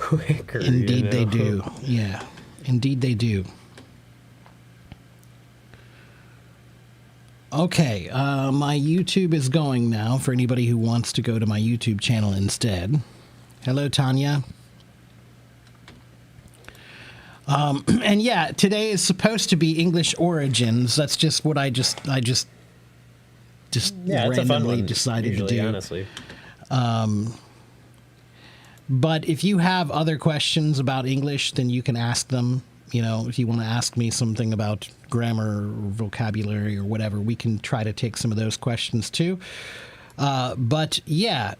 quicker. Indeed they do. Yeah. Indeed they do. Okay, my YouTube is going now for anybody who wants to go to my YouTube channel instead. Hello, Tanya. And yeah, today is supposed to be English origins. That's just what I just randomly decided usually, to do. Honestly. But if you have other questions about English, then you can ask them. You know, if you want to ask me something about grammar or vocabulary or whatever, we can try to take some of those questions too. But yeah,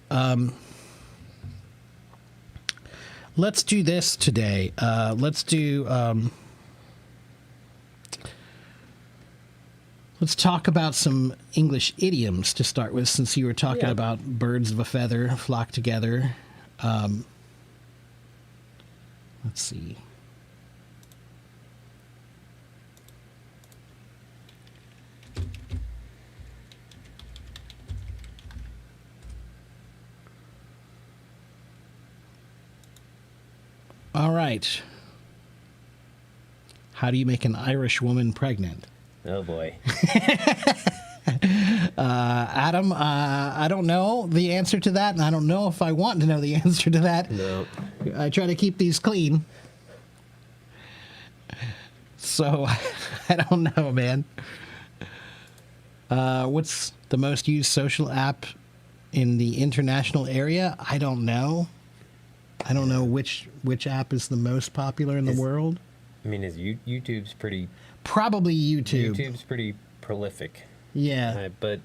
let's do this today. Let's talk about some English idioms to start with, since you were talking about birds of a feather flock together. Let's see. All right. How do you make an Irish woman pregnant? Oh, boy. Adam, I don't know the answer to that, and I don't know if I want to know the answer to that. No. I try to keep these clean. So, I don't know, man. What's the most used social app in the international area? I don't know. I don't know which app is the most popular in the world. I mean, YouTube's pretty... Probably YouTube. YouTube's pretty prolific. Yeah. But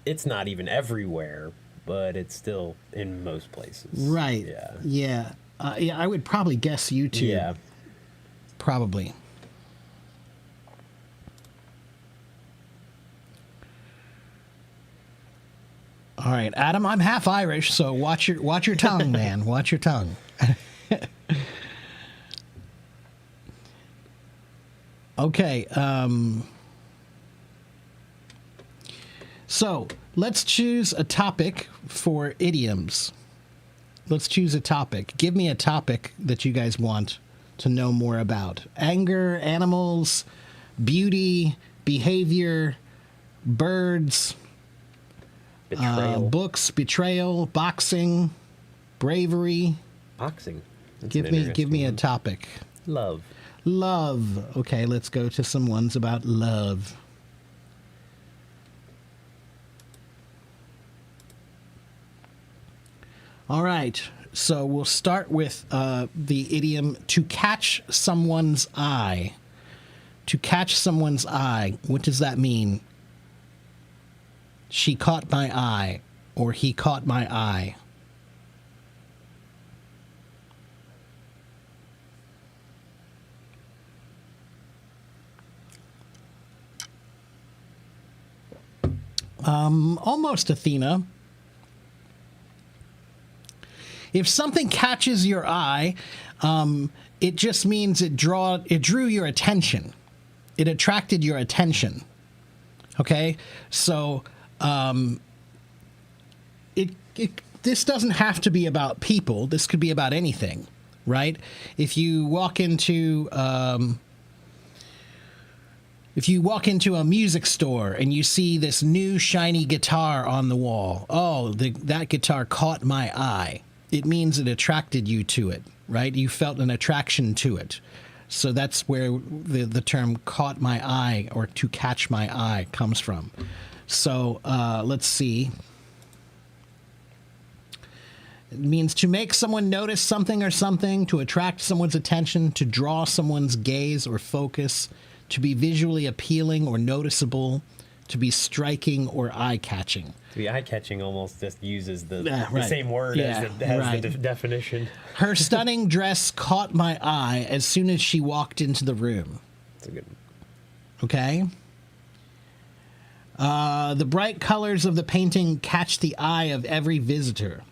it's not even everywhere, but it's still in most places. Right. Yeah. Yeah, I would probably guess YouTube. Yeah. Probably. All right, Adam, I'm half Irish, so watch your tongue, man. Watch your tongue. Okay. So let's choose a topic for idioms. Let's choose a topic. Give me a topic that you guys want to know more about. Anger, animals, beauty, behavior, birds, Betrayal. books, betrayal, boxing, bravery. Boxing. That's Give me a one. topic. Love. Love. Okay, let's go to some ones about love. All right, so we'll start with the idiom to catch someone's eye. To catch someone's eye, what does that mean? She caught my eye, or he caught my eye. Almost, Athena. If something catches your eye, it just means it drew your attention. It attracted your attention. Okay? So, this doesn't have to be about people. This could be about anything, right? If you walk into a music store and you see this new shiny guitar on the wall, that guitar caught my eye. It means it attracted you to it, right? You felt an attraction to it. So that's where the term caught my eye or to catch my eye comes from. So let's see. It means to make someone notice something or something, to attract someone's attention, to draw someone's gaze or focus, to be visually appealing or noticeable, to be striking or eye-catching. To be eye-catching almost just uses the Right. same word as right. the definition. Her stunning dress caught my eye as soon as she walked into the room. That's a good one. Okay? The bright colors of the painting catch the eye of every visitor.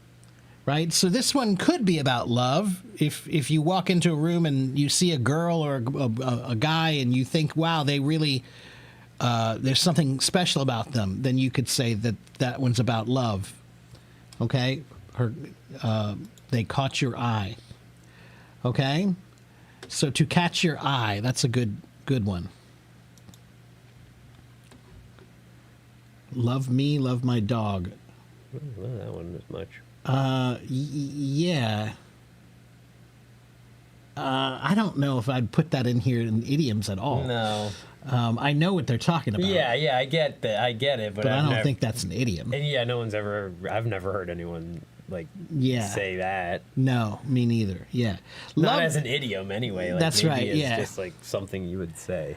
Right? So this one could be about love. If you walk into a room and you see a girl or a guy and you think, wow, they really, there's something special about them, then you could say that one's about love. Okay? They caught your eye. Okay? So to catch your eye, that's a good one. Love me, love my dog. Well, that one as much. Yeah. I don't know if I'd put that in here in idioms at all. No. I know what they're talking about. Yeah, I get that. I get it, but But I I've don't never, think that's an idiom. And yeah, no one's ever. I've never heard anyone like Yeah. say that. No, me neither. Yeah. Not as an idiom, anyway. Like, That's maybe right, It's yeah. just like something you would say.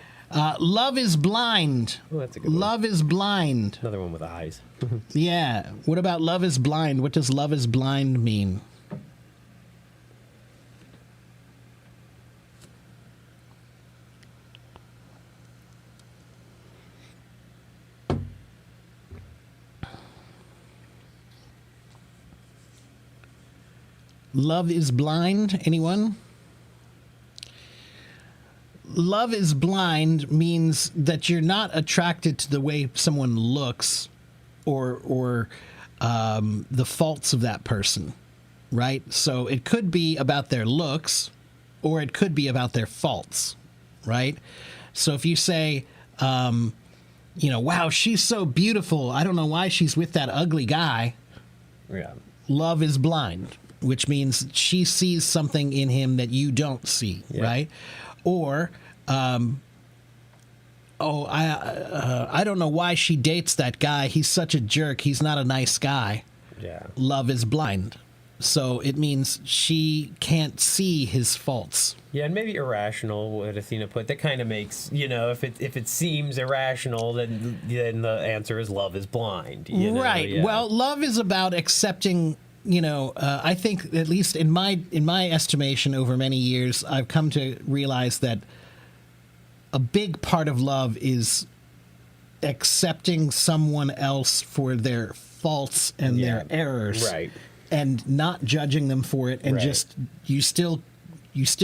Love is blind. Oh, that's a good one. Love is blind. Another one with eyes. Yeah. What about love is blind? What does love is blind mean? Love is blind. Anyone? Love is blind means that you're not attracted to the way someone looks or the faults of that person, right? So it could be about their looks or it could be about their faults, right? So if you say, wow, she's so beautiful. I don't know why she's with that ugly guy. Yeah. Love is blind, which means she sees something in him that you don't see, right? Or, I don't know why she dates that guy. He's such a jerk. He's not a nice guy. Yeah. Love is blind. So it means she can't see his faults. Yeah, and maybe irrational, what Athena put. That kind of makes, if it seems irrational, then the answer is love is blind. Right. Yeah. Well, love is about accepting. I think at least in my estimation over many years, I've come to realize that a big part of love is accepting someone else for their faults and their errors, right, and not judging them for it, and right. just you still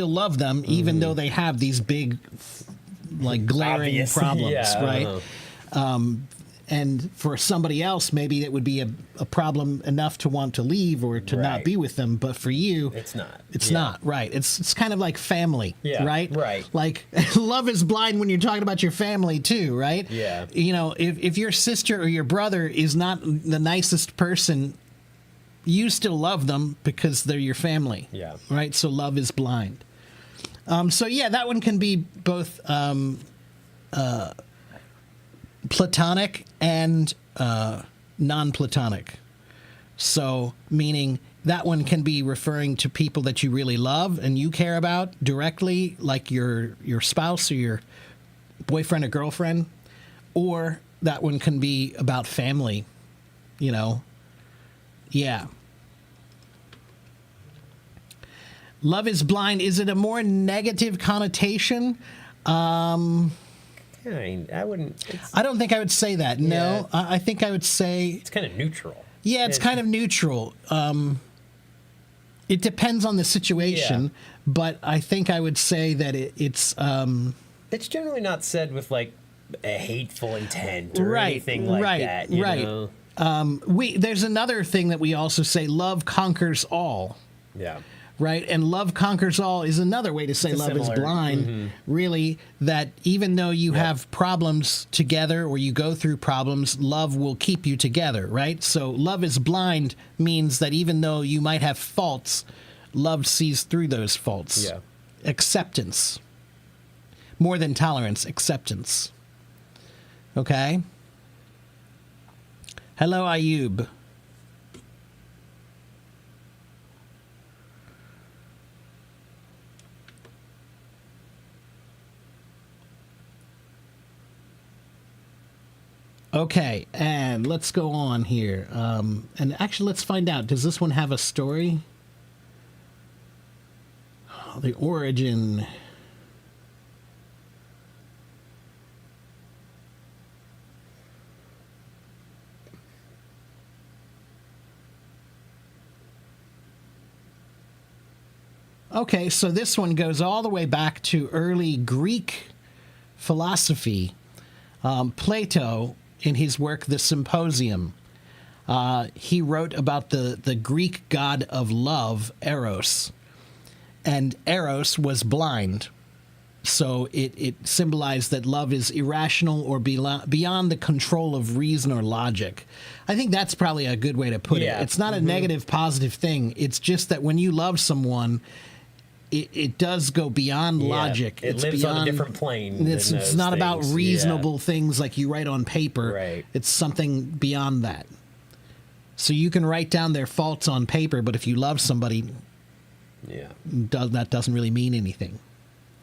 love them even though they have these big, like glaring Obvious. problems, Yeah, right? And for somebody else, maybe it would be a problem enough to want to leave or to not Right. be with them. But for you, It's not. It's Yeah. not, right? It's kind of like family, Yeah, right? right. Like love is blind when you're talking about your family too, right? Yeah. If your sister or your brother is not the nicest person, you still love them because they're your family. Yeah. Right? So love is blind. So yeah, that one can be both platonic and non-platonic. So meaning that one can be referring to people that you really love and you care about directly, like your spouse or your boyfriend or girlfriend, or that one can be about family, Yeah. Love is blind. Is it a more negative connotation? I wouldn't. I don't think I would say that. No, Yeah. I think I would say, It's kind of neutral. yeah, it's kind of neutral. It depends on the situation, but I think I would say that it's It's generally not said with like a hateful intent or Right, anything like right, that. You right. know? there's another thing that we also say: love conquers all. Yeah. Right? And love conquers all is another way to say It's love is similar. blind, really, that even though you have problems together or you go through problems, love will keep you together, right? So love is blind means that even though you might have faults, love sees through those faults. Yeah. Acceptance. More than tolerance, acceptance. Okay? Hello, Ayub. Okay, and let's go on here. And actually, let's find out. Does this one have a story? Oh, the origin. Okay, so this one goes all the way back to early Greek philosophy. Plato, in his work The Symposium, he wrote about the Greek god of love, Eros. and Eros was blind. So it symbolized that love is irrational or beyond the control of reason or logic. I think that's probably a good way to put it. It's not a negative, positive thing. It's just that when you love someone, it does go beyond logic. It it's lives beyond, on a different plane. It's not about things. reasonable things like you write on paper. Right. It's something beyond that. So you can write down their faults on paper, but if you love somebody, that doesn't really mean anything.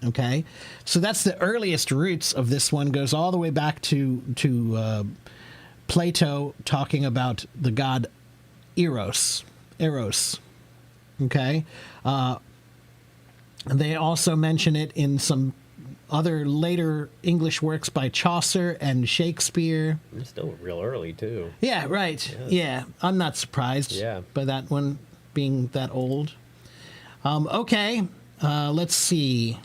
Okay, so that's the earliest roots of this one. Goes all the way back to Plato talking about the god Eros. Okay, they also mention it in some other later English works by Chaucer and Shakespeare. It's still real early too. Yeah, right. Yeah, I'm not surprised by that one being that old. Okay, let's see.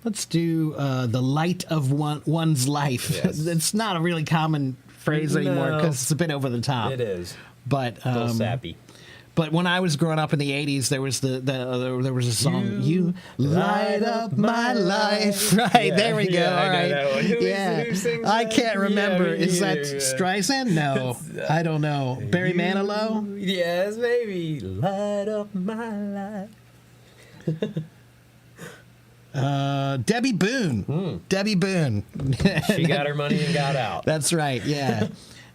Let's do the light of one's life. Yes. It's not a really common phrase anymore because it's a bit over the top. It is. But A little sappy. But when I was growing up in the '80s, there was there was a song. You light up my life. Right, Yeah, there we go. yeah, I All know right. that one. Who sings I that? can't remember. Yeah, me Is that neither, yeah. Streisand? No, I don't know. Barry Manilow. Yes, maybe. Light up my life. Debbie Boone. Debbie Boone. She got her money and got out. That's right. Yeah.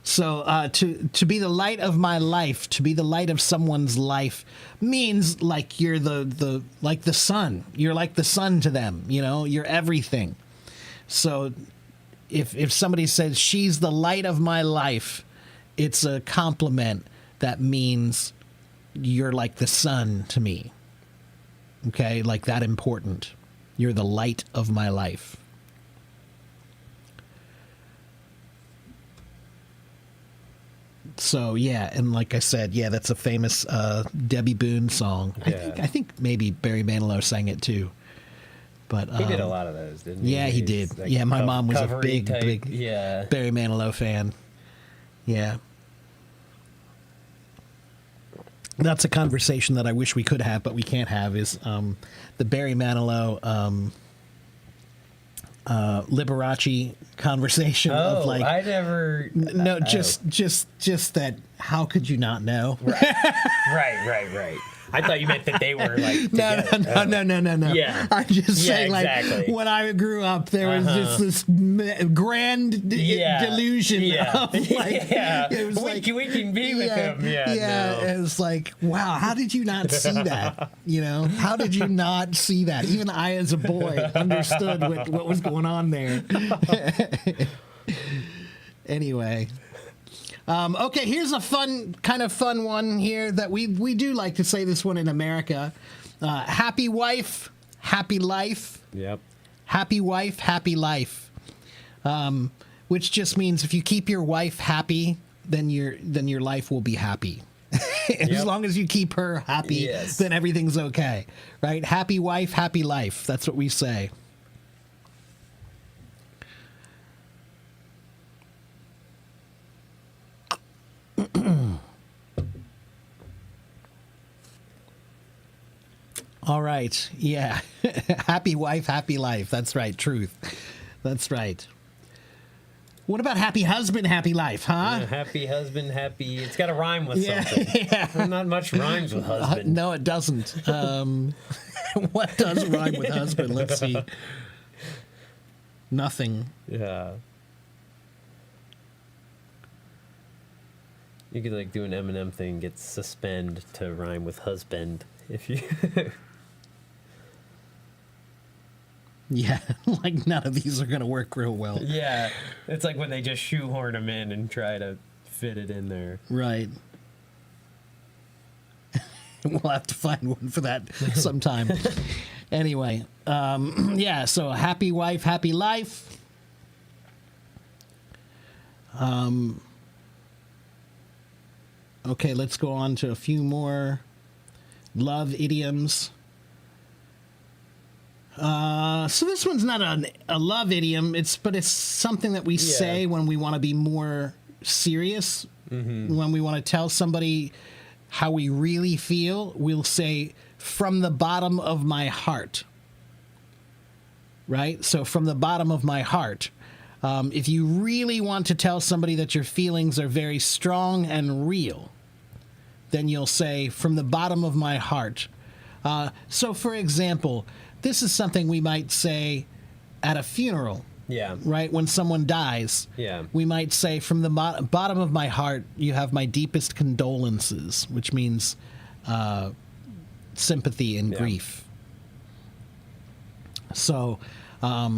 So to be the light of my life, to be the light of someone's life, means like you're the like the sun. You're like the sun to them. You know, you're everything. So if somebody says she's the light of my life, it's a compliment that means you're like the sun to me. Okay, like that important. You're the light of my life. So yeah, and like I said, yeah, that's a famous Debbie Boone song. Yeah. I think maybe Barry Manilow sang it too. But He did a lot of those, didn't he? yeah, he He's did. like Yeah, my mom was a covery big type. Barry Manilow fan. Yeah. That's a conversation that I wish we could have, but we can't have, is the Barry Manilow Liberace conversation Oh, of like I never. no, just that. How could you not know? Right. I thought you meant that they were like. No. Yeah. I'm just saying, exactly. like, when I grew up, there was just this grand delusion of like, it was we can be with him. Yeah, no. It was like, wow, how did you not see that? You know, how did you not see that? Even I, as a boy, understood what was going on there. Anyway. Okay, here's a fun one here that we do like to say this one in America. Happy wife, happy life. Yep. Happy wife, happy life. Which just means if you keep your wife happy, then your life will be happy. As long as you keep her happy, then everything's okay. Right? Happy wife, happy life. That's what we say. All right. Yeah. Happy wife, happy life. That's right. Truth. That's right. What about happy husband, happy life, huh? Yeah, happy husband, happy. It's got to rhyme with something. Yeah. Not much rhymes with husband. No, it doesn't. What does rhyme with husband? Let's see. Nothing. Yeah. You could like do an Eminem thing, get suspend to rhyme with husband if you. Yeah, like none of these are going to work real well. Yeah, it's like when they just shoehorn them in and try to fit it in there. Right. We'll have to find one for that sometime. Anyway, yeah, so happy wife, happy life. Okay, let's go on to a few more love idioms. So this one's not a love idiom, but it's something that we say when we want to be more serious, when we want to tell somebody how we really feel, we'll say, from the bottom of my heart. Right? So from the bottom of my heart. If you really want to tell somebody that your feelings are very strong and real, then you'll say, from the bottom of my heart. So, for example, this is something we might say at a funeral. Yeah. Right? When someone dies. Yeah. We might say, from the bottom of my heart, you have my deepest condolences, which means sympathy and grief. So, let's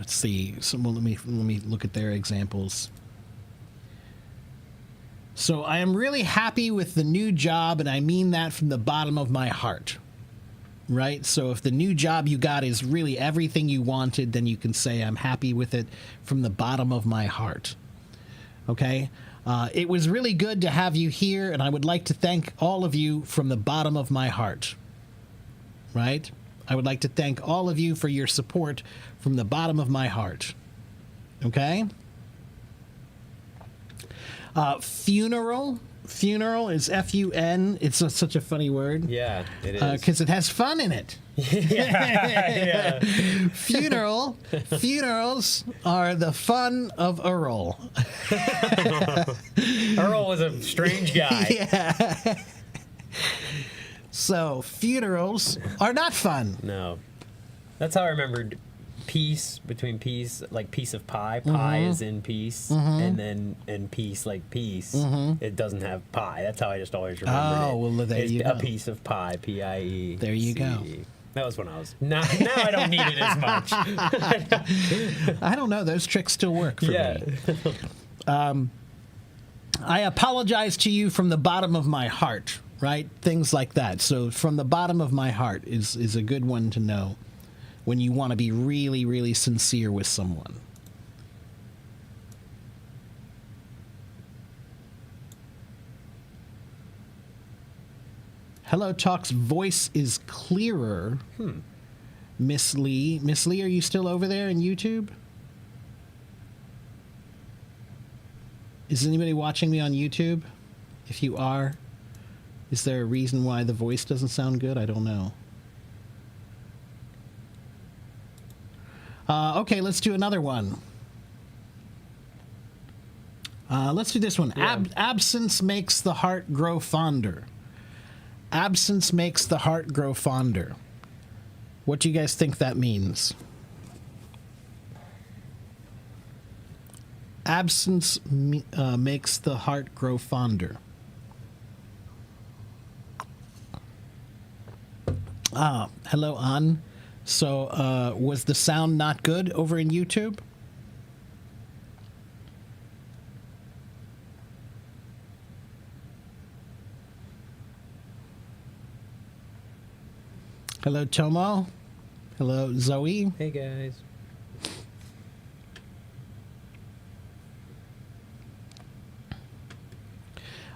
see. Let me look at their examples. So I am really happy with the new job, and I mean that from the bottom of my heart. Right? So if the new job you got is really everything you wanted, then you can say, I'm happy with it from the bottom of my heart. Okay? It was really good to have you here, and I would like to thank all of you from the bottom of my heart. Right? I would like to thank all of you for your support from the bottom of my heart. Okay? Funeral. Funeral is F-U-N. It's such a funny word. Yeah, it is. Because it has fun in it. Yeah. Funerals are the fun of Earl. Earl was a strange guy. Yeah. So, funerals are not fun. No. That's how I remembered peace, between peace, like piece of pie. Pie is in peace. And then in peace, like peace, it doesn't have pie. That's how I just always remembered it. Oh, well, there It's you a go. piece of pie, P-I-E. There you go. That was when I was... Now I don't need it as much. I don't know. Those tricks still work for Yeah. me. I apologize to you from the bottom of my heart, right? Things like that. So from the bottom of my heart is a good one to know when you want to be really, really sincere with someone. Hello Talk's voice is clearer. Miss Lee. Miss Lee, are you still over there in YouTube? Is anybody watching me on YouTube? If you are, is there a reason why the voice doesn't sound good? I don't know. Okay, let's do another one. Let's do this one. Yeah. Absence makes the heart grow fonder. Absence makes the heart grow fonder. What do you guys think that means? Absence makes the heart grow fonder. Hello, An. So, was the sound not good over in YouTube? Hello, Tomo. Hello, Zoe. Hey, guys.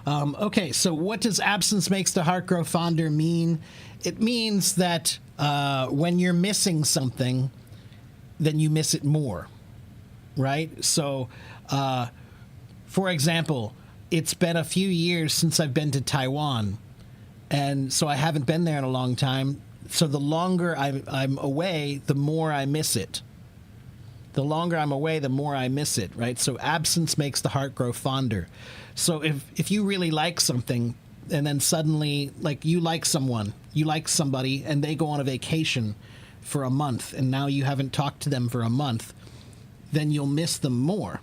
Okay, so what does absence makes the heart grow fonder mean? It means that when you're missing something, then you miss it more, right? So, for example, it's been a few years since I've been to Taiwan, and so I haven't been there in a long time. So the longer I'm away, the more I miss it. The longer I'm away, the more I miss it, right? So absence makes the heart grow fonder. So if you really like something, and then suddenly, like, you like someone, you like somebody, and they go on a vacation for a month, and now you haven't talked to them for a month, then you'll miss them more.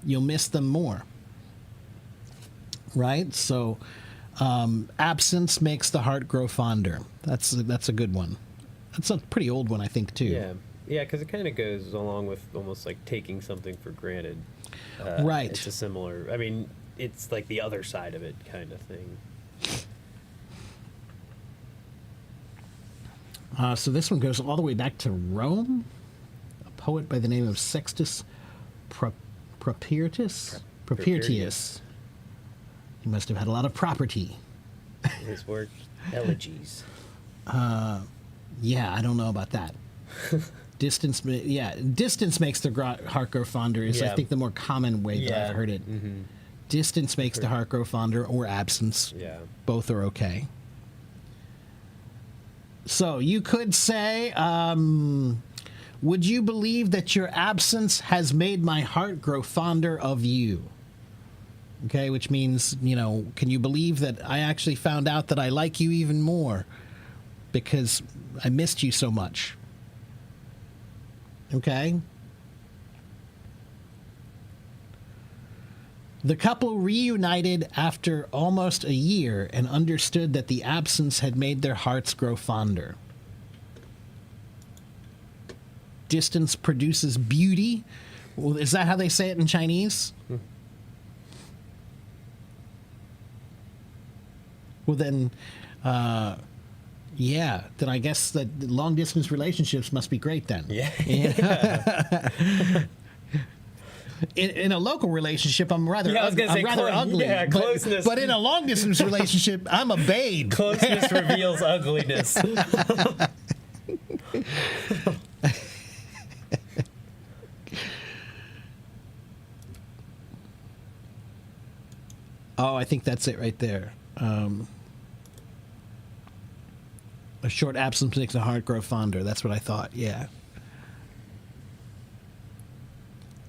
You'll miss them more. Right? So absence makes the heart grow fonder. That's a good one. That's a pretty old one, I think, too. Yeah. Yeah, because it kind of goes along with almost like taking something for granted. Right. It's a similar... I mean, it's like the other side of it kind of thing. So this one goes all the way back to Rome. A poet by the name of Sextus Propertius. He must have had a lot of property. His work, elegies. Yeah, I don't know about that. Distance makes the heart grow fonder is, I Yeah. think, the more common way that I've heard it. Distance makes the heart grow fonder, or absence. Yeah. Both are okay. So you could say, would you believe that your absence has made my heart grow fonder of you? Okay, which means, can you believe that I actually found out that I like you even more because I missed you so much? Okay. The couple reunited after almost a year and understood that the absence had made their hearts grow fonder. Distance produces beauty. Well, is that how they say it in Chinese? Well, then, then I guess that long distance relationships must be great then. Yeah. In a local relationship, I'm rather, Yeah, I was gonna say I'm rather ugly. yeah, but, closeness. but in a long distance relationship, I'm a babe. Closeness reveals ugliness. Oh, I think that's it right there. A short absence makes the heart grow fonder. That's what I thought. Yeah.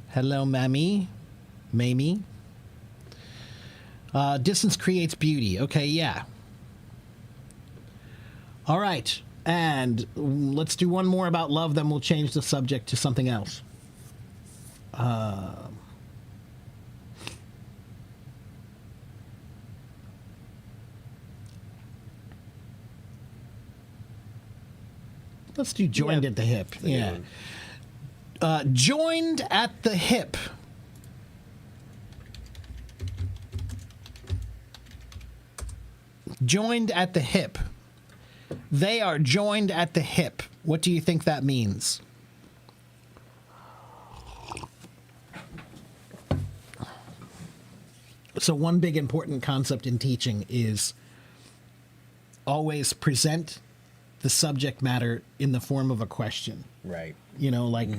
Hello, Mamie. Mamie. Distance creates beauty. Okay, yeah. All right. And let's do one more about love, then we'll change the subject to something else. Let's do joined at the hip. Yeah. Joined at the hip. Joined at the hip. They are joined at the hip. What do you think that means? So one big important concept in teaching is always present the subject matter in the form of a question. Right. Like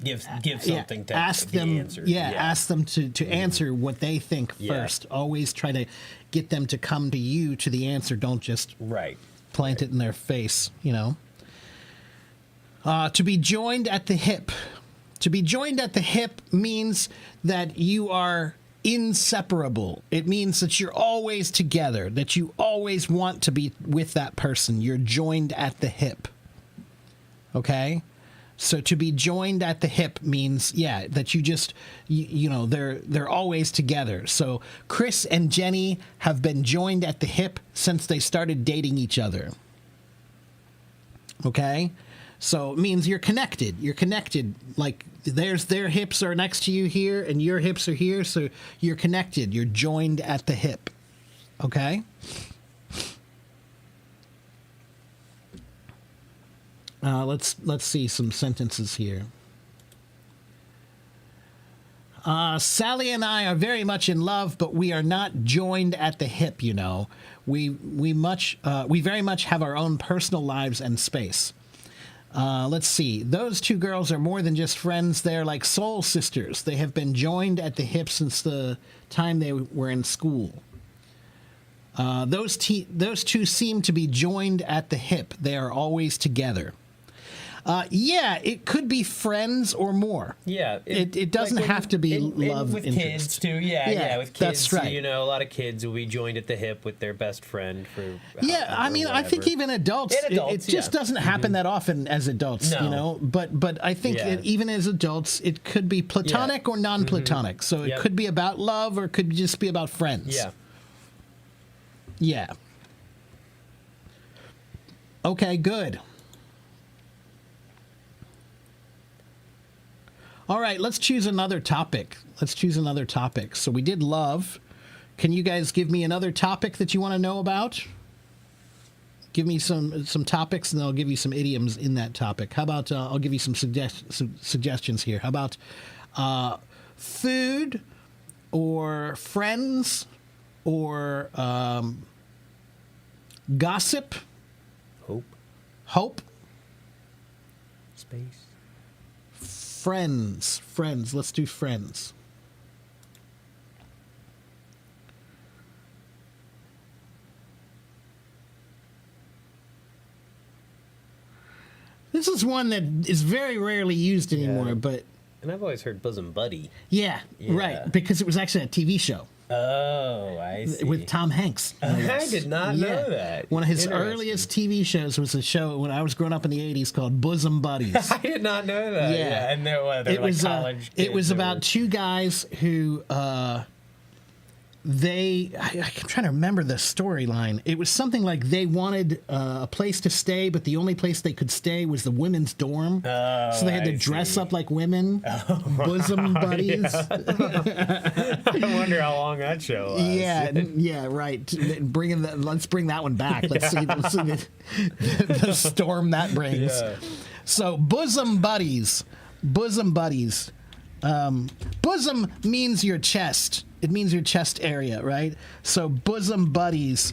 Give something to ask be them. answered. Ask them to answer what they think first. Always try to get them to come to you to the answer. Don't just Right. plant it in their face. To be joined at the hip. To be joined at the hip means that you are inseparable. It means that you're always together, that you always want to be with that person. You're joined at the hip. Okay? So to be joined at the hip means, that you just, they're always together. So Chris and Jenny have been joined at the hip since they started dating each other. Okay? So it means you're connected. You're connected. Like their hips are next to you here and your hips are here. So you're connected. You're joined at the hip. Okay? Let's see some sentences here. Sally and I are very much in love, but we are not joined at the hip. We very much have our own personal lives and space. Let's see. Those two girls are more than just friends. They're like soul sisters. They have been joined at the hip since the time they were in school. Those two seem to be joined at the hip. They are always together. It could be friends or more. Yeah. It doesn't have to be love with interest. kids too. Yeah, with kids. That's right. A lot of kids will be joined at the hip with their best friend for. I think even adults, it just doesn't happen that often as adults, No. But I think even as adults, it could be platonic or non-platonic. So it could be about love or it could just be about friends. Yeah. Yeah. Okay, good. All right, let's choose another topic. So we did love. Can you guys give me another topic that you want to know about? Give me some topics, and then I'll give you some idioms in that topic. How about I'll give you some suggestions here. How about food or friends or gossip? Hope. Hope? Space. Friends. Friends. Let's do friends. This is one that is very rarely used anymore, Yeah. but And I've always heard bosom buddy. yeah, Yeah. right, because it was actually a TV show Oh, I see. with Tom Hanks. I did not know that. One of his Interesting. earliest TV shows was a show when I was growing up in the 80s called Bosom Buddies. I did not know that. Yeah. Yeah, and they're like college. It was kids or- about two guys who I'm trying to remember the storyline. It was something like they wanted a place to stay, but the only place they could stay was the women's dorm. So they had to I dress see. up like women, bosom buddies. I wonder how long that show was. Yeah, right. Let's bring that one back. Let's see the storm that brings. Yeah. So bosom buddies. Bosom means your chest. It means your chest area, right? So bosom buddies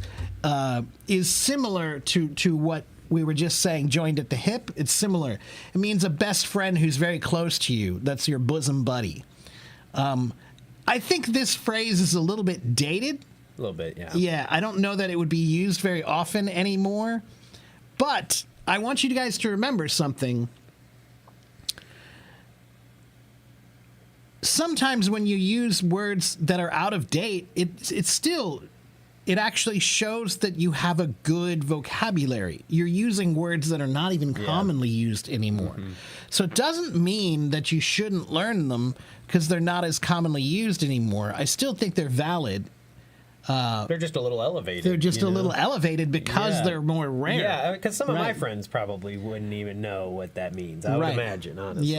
is similar to what we were just saying, joined at the hip. It's similar. It means a best friend who's very close to you. That's your bosom buddy. I think this phrase is a little bit dated. A little bit, yeah. Yeah, I don't know that it would be used very often anymore. But I want you guys to remember something. Sometimes when you use words that are out of date, it actually shows that you have a good vocabulary. You're using words that are not even commonly used anymore. So it doesn't mean that you shouldn't learn them because they're not as commonly used anymore. I still think they're valid. They're just a little elevated. They're just you a know? little elevated because Yeah. they're more rare. Yeah, because some of my Right. friends probably wouldn't even know what that means. I would Right. imagine, honestly.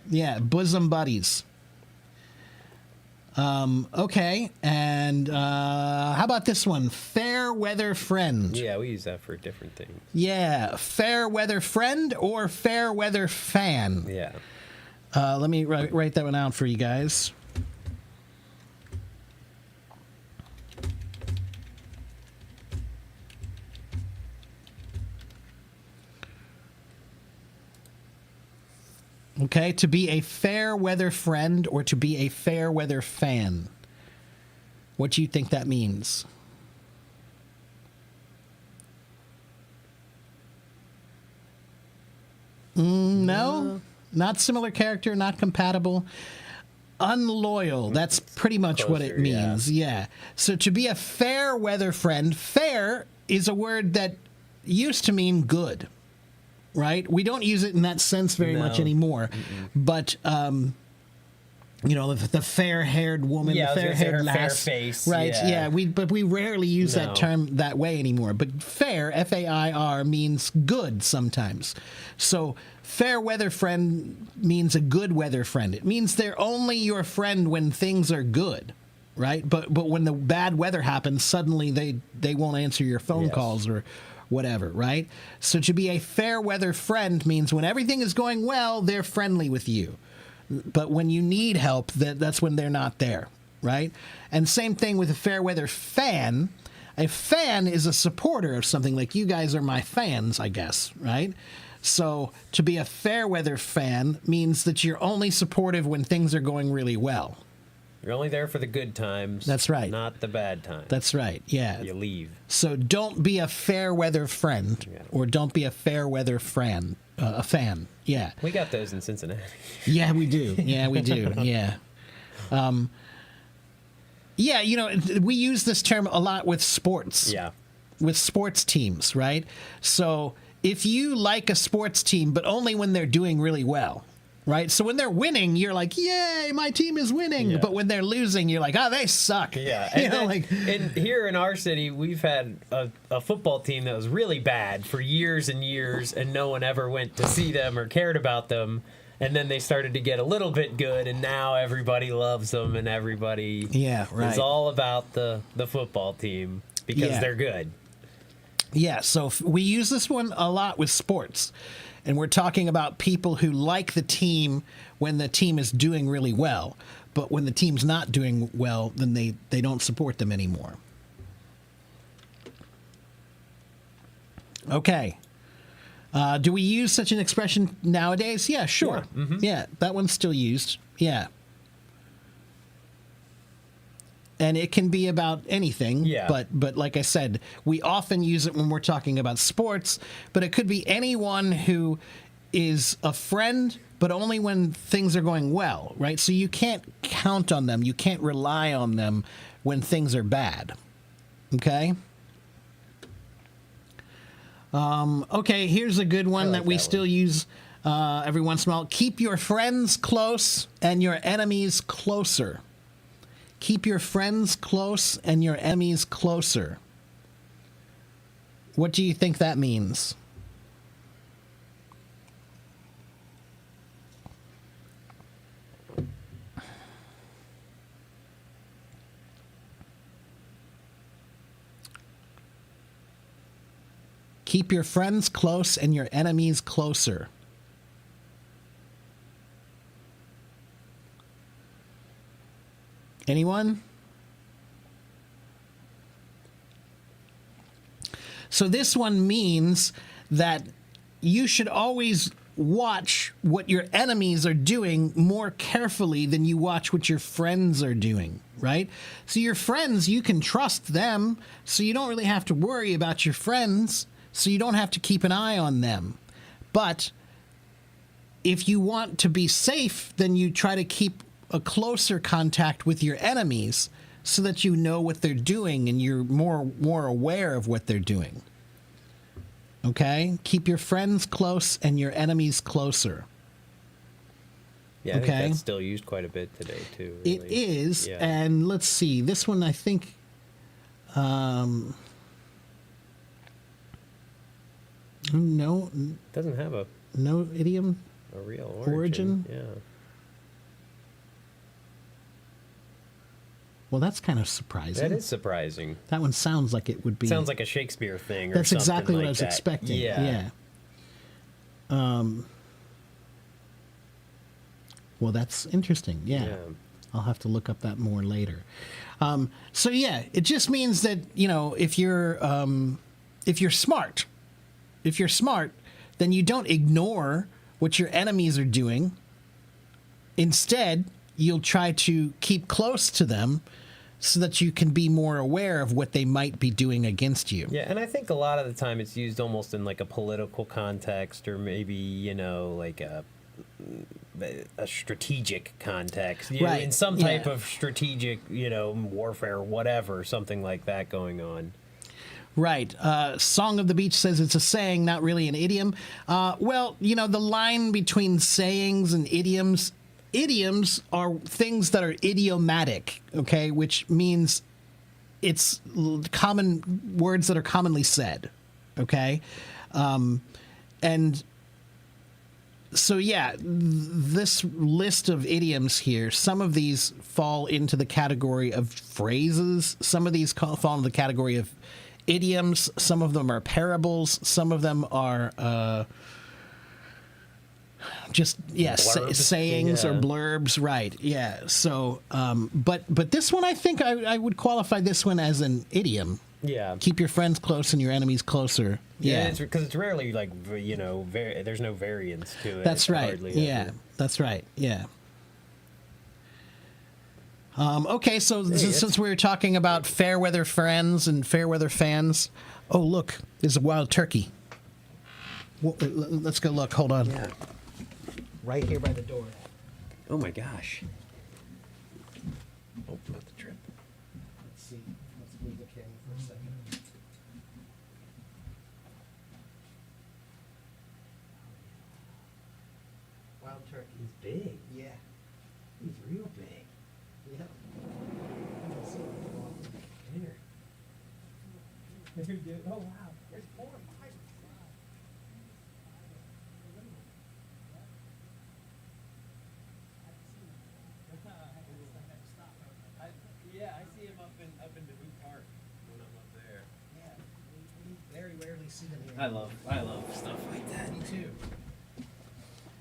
Yeah, bosom buddies. Okay, and how about this one? Fair weather friend. Yeah, we use that for different things. Yeah, fair weather friend or fair weather fan. Yeah. Let me write that one out for you guys. Okay, to be a fair weather friend or to be a fair weather fan. What do you think that means? No, not similar character, not compatible. Unloyal. That's pretty much what it Closer, yeah. means. Yeah. So to be a fair weather friend, fair is a word that used to mean good, right? We don't use it in that sense very much No. anymore. But you know, the fair-haired woman, Yeah, I the was gonna say fair-haired her fair lass, face, right? yeah. But we rarely use No. that term that way anymore. But fair, F-A-I-R, means good sometimes. So fair weather friend means a good weather friend. It means they're only your friend when things are good, right? But when the bad weather happens, suddenly they won't answer your phone Yes. calls or whatever, right? So to be a fair weather friend means when everything is going well, they're friendly with you. But when you need help, that's when they're not there, right? And same thing with a fair weather fan. A fan is a supporter of something, like you guys are my fans, I guess, right? So to be a fair weather fan means that you're only supportive when things are going really well. You're only there for the good times. That's right. Not the bad times. That's right, yeah. You leave. So don't be a fair weather friend, Yeah. or don't be a fair weather fan. A fan, yeah. We got those in Cincinnati. Yeah, we do. Yeah, we do. Yeah. Yeah, you know, we use this term a lot with sports. Yeah. With sports teams, right? So if you like a sports team, but only when they're doing really well, right? So when they're winning, you're like, yay, my team is winning. Yeah. But when they're losing, you're like, oh, they suck. Yeah, You and know, then, like, and here in our city, we've had a football team that was really bad for years and years, and no one ever went to see them or cared about them. And then they started to get a little bit good, and now everybody loves them, and everybody Yeah, right. is all about the football team because Yeah. they're good. yeah, so we use this one a lot with sports. And we're talking about people who like the team when the team is doing really well. But when the team's not doing well, then they don't support them anymore. Okay. Do we use such an expression nowadays? Yeah, sure. Yeah, that one's still used. Yeah. And it can be about anything. Yeah. But like I said, we often use it when we're talking about sports, but it could be anyone who is a friend, but only when things are going well, right? So you can't count on them. You can't rely on them when things are bad. Okay? Okay, here's a good one like that we that still one. use every once in a while. Keep your friends close and your enemies closer. Keep your friends close and your enemies closer. What do you think that means? Keep your friends close and your enemies closer. Anyone? So this one means that you should always watch what your enemies are doing more carefully than you watch what your friends are doing, right? So your friends, you can trust them, so you don't really have to worry about your friends, so you don't have to keep an eye on them. But if you want to be safe, then you try to keep a closer contact with your enemies so that you know what they're doing and you're more aware of what they're doing. Okay? Keep your friends close and your enemies closer. Yeah, I Okay. think that's still used quite a bit today, too. It Really. is, Yeah. and let's see. This one, I think, no Doesn't have a idiom. real Origin? Yeah. Well, that's kind of surprising. That is surprising. That one sounds like it would be. Sounds like a Shakespeare thing. Or That's something exactly what like I was that. expecting. Yeah. Well, that's interesting. Yeah. Yeah. I'll have to look up that more later. So yeah, it just means that, you know, if you're smart, then you don't ignore what your enemies are doing. Instead, you'll try to keep close to them so that you can be more aware of what they might be doing against you. Yeah, and I think a lot of the time it's used almost in like a political context or maybe, you know, like a strategic context. You know, Right, in some type yeah. of strategic, you know, warfare, whatever, something like that going on. Right. Song of the Beach says it's a saying, not really an idiom. Well, you know, the line between sayings and idioms are things that are idiomatic, okay, which means it's common words that are commonly said, okay? And so, yeah, this list of idioms here, some of these fall into the category of phrases. Some of these fall into the category of idioms. Some of them are parables. Some of them are just, Blurbs? sayings or Yeah. blurbs. Right, yeah. So, but this one, I think I would qualify this one as an idiom. Yeah. Keep your friends close and your enemies closer. Yeah, because it's rarely like, you know, there's no variance to it. That's right. hardly Yeah, ever. that's right. Yeah. Okay, so since we were talking about fair weather friends and fair weather fans, oh look, there's a wild turkey. Let's go look. Hold on. Yeah. Right here by the door. Oh my gosh. Oh, not the trip. Let's see. Let's move the camera for a second. Wild turkey. He's big. Yeah. He's real big. Yeah. Here. Oh wow. There's 4 or 5. Yeah, I see him up in Dubuque Park when I'm up there. Yeah. We very rarely see them here. I love stuff like that. Me too.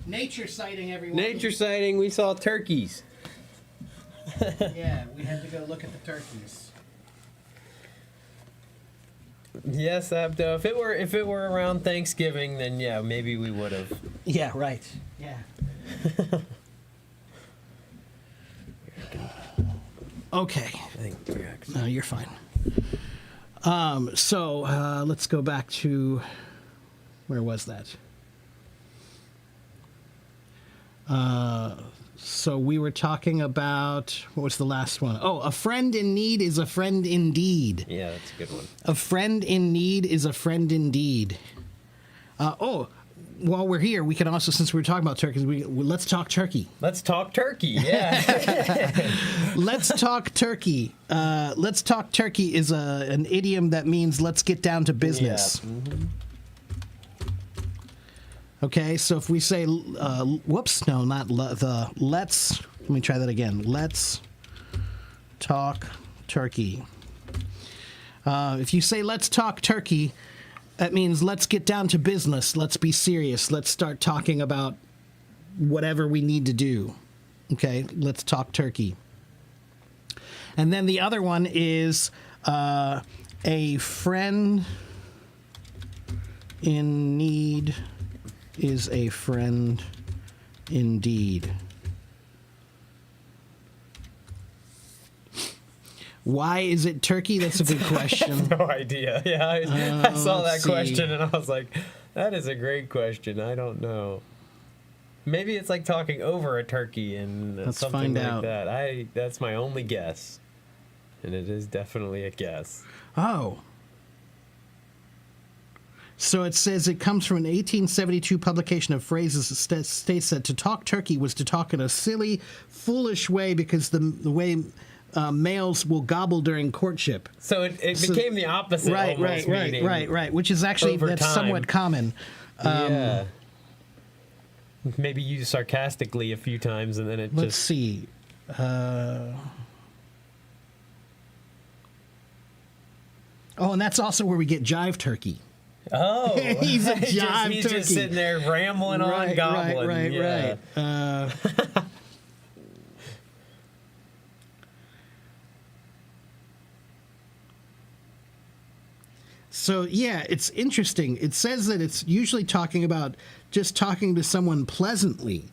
Nature sighting, everyone. Nature sighting. We saw turkeys. Yeah, we had to go look at the turkeys. Yes, Abdo. If it were around Thanksgiving, then yeah, maybe we would have. Yeah, right. Yeah. Okay. No, you're fine. So let's go back to where was that? So we were talking about what was the last one? Oh, a friend in need is a friend indeed. Yeah, that's a good one. A friend in need is a friend indeed. While we're here, we can also, since we were talking about turkeys, let's talk turkey. Let's talk turkey. Yeah. Let's talk turkey. Let's talk turkey is an idiom that means let's get down to business. Yeah. Mm-hmm. Okay, so if we say, let's, let me try that again. Let's talk turkey. If you say let's talk turkey, that means let's get down to business. Let's be serious. Let's start talking about whatever we need to do. Okay, let's talk turkey. And then the other one is a friend in need is a friend indeed. Why is it turkey? That's a good question. No idea. Yeah, I saw that let's question see. and I was like, that is a great question. I don't know. Maybe it's like talking over a turkey and Let's something find like out. that. That's my only guess. And it is definitely a guess. Oh. So it says it comes from an 1872 publication of phrases that states that to talk turkey was to talk in a silly, foolish way because the way males will gobble during courtship. So it became the opposite. Right, almost, meaning right. Which is actually, over that's time. somewhat common. Yeah. Maybe used sarcastically a few times and then it Let's just... see. And that's also where we get jive turkey. Oh. He's a jive He's turkey. just sitting there rambling on, Right, gobbling. Yeah. right. So, yeah, it's interesting. It says that it's usually talking about just talking to someone pleasantly.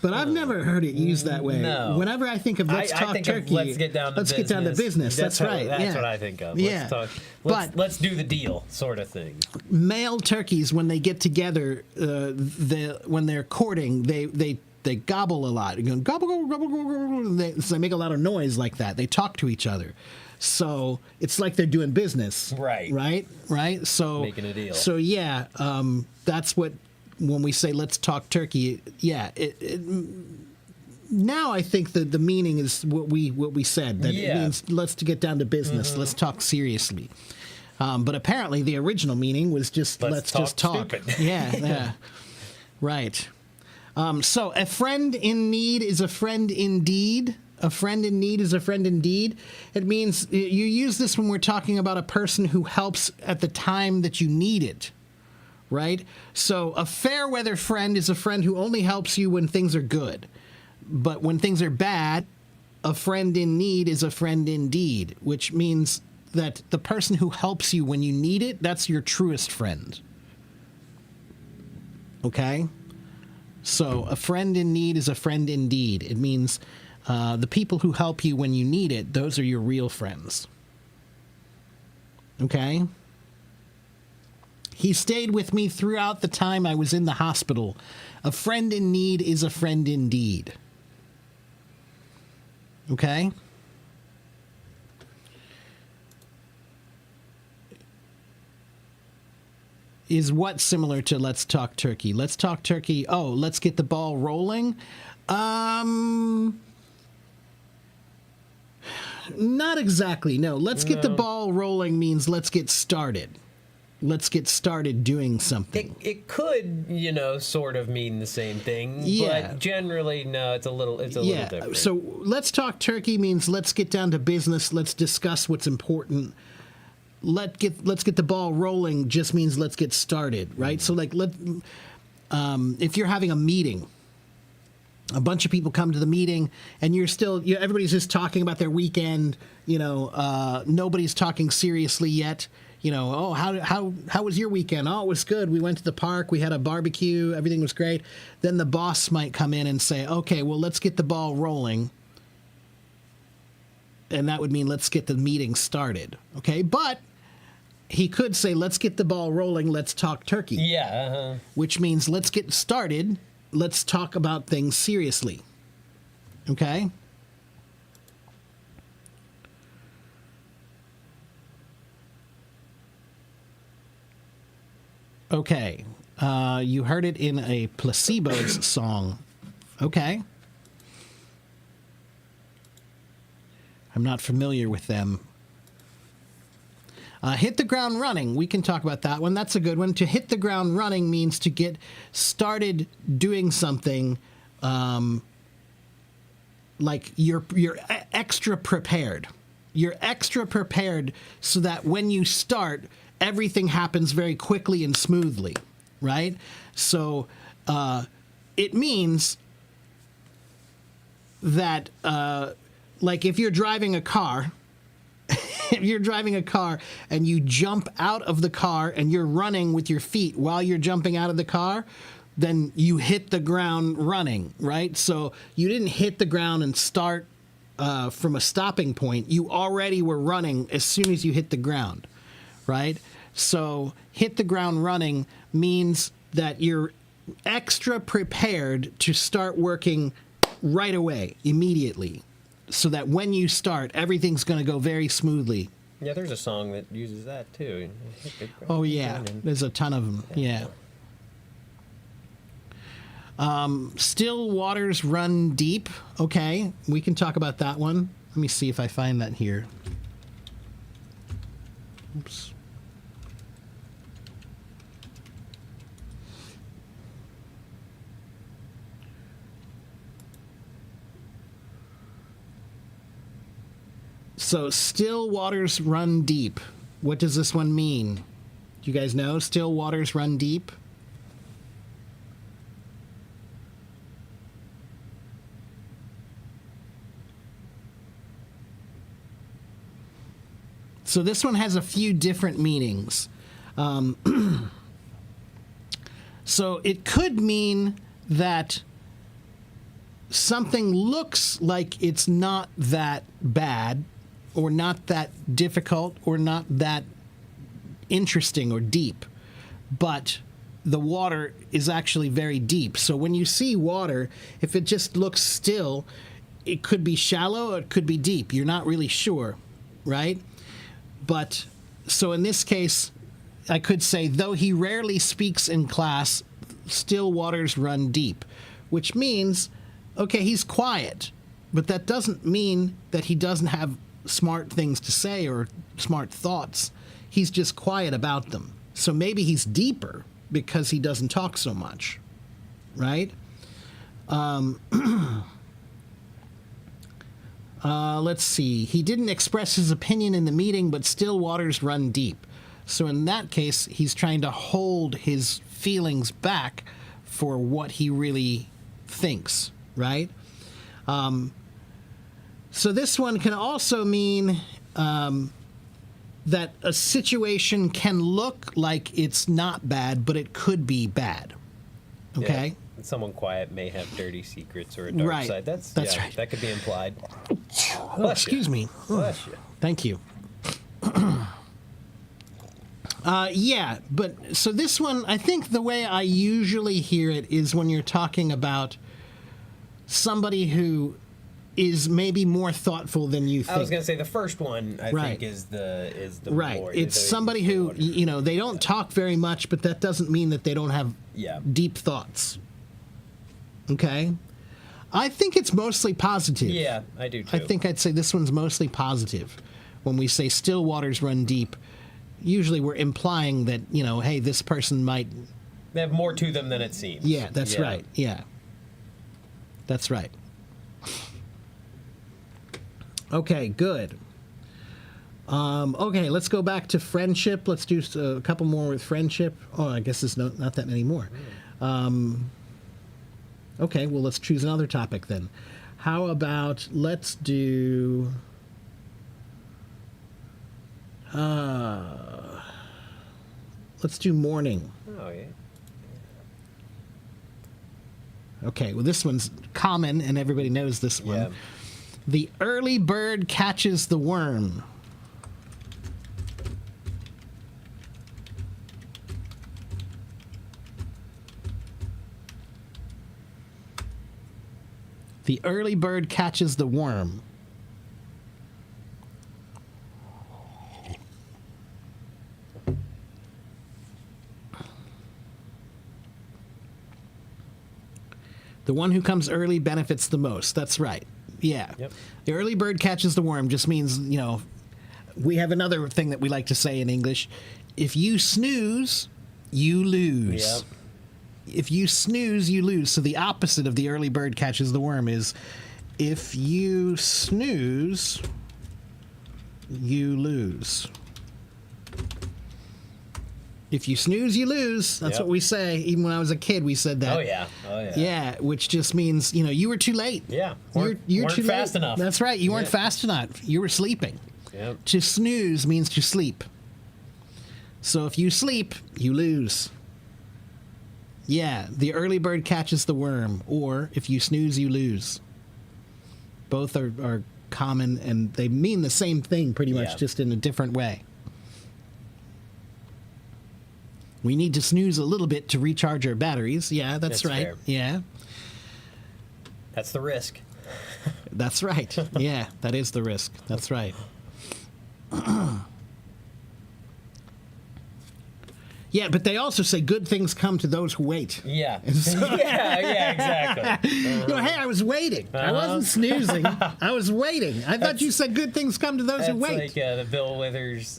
But I've never heard it used that way. No. Whenever I think of let's I talk think of turkey, let's get down to let's business. get down to business. That's right. That's yeah. what I think of. Yeah. Let's do the deal, sort of thing. Male turkeys, when they get together, when they're courting, they gobble a lot. You go, gobble, gobble, gobble, gobble, gobble. So they make a lot of noise like that. They talk to each other. So it's like they're doing business. Right. Right. So Making a deal. So yeah, that's what when we say let's talk turkey. Yeah. Now I think that the meaning is what we said, that it means let's get down to business. Mm-hmm. Let's talk seriously. But apparently the original meaning was just let's just talk. Stupid. Yeah. Right. So a friend in need is a friend indeed. A friend in need is a friend indeed. It means you use this when we're talking about a person who helps at the time that you need it. Right? So a fair weather friend is a friend who only helps you when things are good. But when things are bad, a friend in need is a friend indeed, which means that the person who helps you when you need it, that's your truest friend. Okay? So a friend in need is a friend indeed. It means the people who help you when you need it, those are your real friends. Okay? He stayed with me throughout the time I was in the hospital. A friend in need is a friend indeed. Okay? Is what similar to let's talk turkey? Let's talk turkey. Oh, let's get the ball rolling. Not exactly. No. Let's get the ball rolling means let's get started. Let's get started doing something. It could, sort of mean the same thing, Yeah. but generally, no, it's a little different. So let's talk turkey means let's get down to business. Let's discuss what's important. Let's get the ball rolling just means let's get started, right? So like if you're having a meeting, a bunch of people come to the meeting and everybody's just talking about their weekend, nobody's talking seriously yet. oh, how was your weekend? Oh, it was good. We went to the park. We had a barbecue. Everything was great. Then the boss might come in and say, okay, well, let's get the ball rolling. And that would mean let's get the meeting started. Okay, but he could say, let's get the ball rolling. Let's talk turkey. Yeah. Which means let's get started. Let's talk about things seriously. Okay? Okay. You heard it in a Placebo's song. Okay. I'm not familiar with them. Hit the ground running. We can talk about that one. That's a good one. To hit the ground running means to get started doing something like you're extra prepared. You're extra prepared so that when you start, everything happens very quickly and smoothly, right? So it means that, like if you're driving a car, if you're driving a car and you jump out of the car and you're running with your feet while you're jumping out of the car, then you hit the ground running, right? So you didn't hit the ground and start from a stopping point. You already were running as soon as you hit the ground, right? So hit the ground running means that you're extra prepared to start working right away, immediately, so that when you start, everything's going to go very smoothly. Yeah, there's a song that uses that too. Oh, yeah. There's a ton of them. Yeah. Still waters run deep. Okay. We can talk about that one. Let me see if I find that here. Oops. So, still waters run deep. What does this one mean? Do you guys know? Still waters run deep? So this one has a few different meanings. So it could mean that something looks like it's not that bad, or not that difficult, or not that interesting or deep, but the water is actually very deep. So when you see water, if it just looks still, it could be shallow or it could be deep. You're not really sure, right? But so in this case, I could say, though he rarely speaks in class, still waters run deep, which means, okay, he's quiet, but that doesn't mean that he doesn't have smart things to say or smart thoughts. He's just quiet about them. So maybe he's deeper because he doesn't talk so much, right? Let's see. He didn't express his opinion in the meeting, but still waters run deep. So in that case, he's trying to hold his feelings back for what he really thinks, right? So this one can also mean that a situation can look like it's not bad, but it could be bad. Okay? Yeah. Someone quiet may have dirty secrets or a dark side. That's right. That could be implied. Oh, excuse me. Bless you. Thank you. Yeah, but so this one, I think the way I usually hear it is when you're talking about somebody who is maybe more thoughtful than you think. I was going to say the first one, I think, is the right. more, It's somebody who, they don't talk very much, but that doesn't mean that they don't have deep thoughts. Okay? I think it's mostly positive. Yeah, I do too. I think I'd say this one's mostly positive. When we say still waters run deep, usually we're implying that, hey, this person might... They have more to them than it seems. Yeah, that's right. Yeah. That's right. Okay, good. Okay, let's go back to friendship. Let's do a couple more with friendship. Oh, I guess there's not that many more. Okay, well, let's choose another topic then. How about let's do... Let's do morning. Oh, yeah. Okay, well, this one's common, and everybody knows this one. Yeah. The early bird catches the worm. The early bird catches the worm. The one who comes early benefits the most. That's right. Yeah. Yep. The early bird catches the worm just means, you know, we have another thing that we like to say in English. If you snooze, you lose. Yep. If you snooze, you lose. So the opposite of the early bird catches the worm is if you snooze, you lose. If you snooze, you lose. That's Yep. what we say. Even when I was a kid, we said that. Oh, yeah. Oh, yeah. Yeah, which just means, you know, you were too late. Yeah. You're Weren't too fast late. enough. That's right. You weren't Yeah. fast enough. You were sleeping. Yep. To snooze means to sleep. So if you sleep, you lose. Yeah, the early bird catches the worm, or if you snooze, you lose. Both are common, and they mean the same thing pretty much, Yeah. just in a different way. We need to snooze a little bit to recharge our batteries. Yeah, that's right. fair. Yeah, That's the risk. that's right. Yeah, that is the risk. That's right. Yeah, but they also say good things come to those who wait. Yeah. yeah, exactly. You know, hey, I was waiting. I wasn't snoozing. I was waiting. I thought you said good things come to those who That's wait. like the Bill Withers,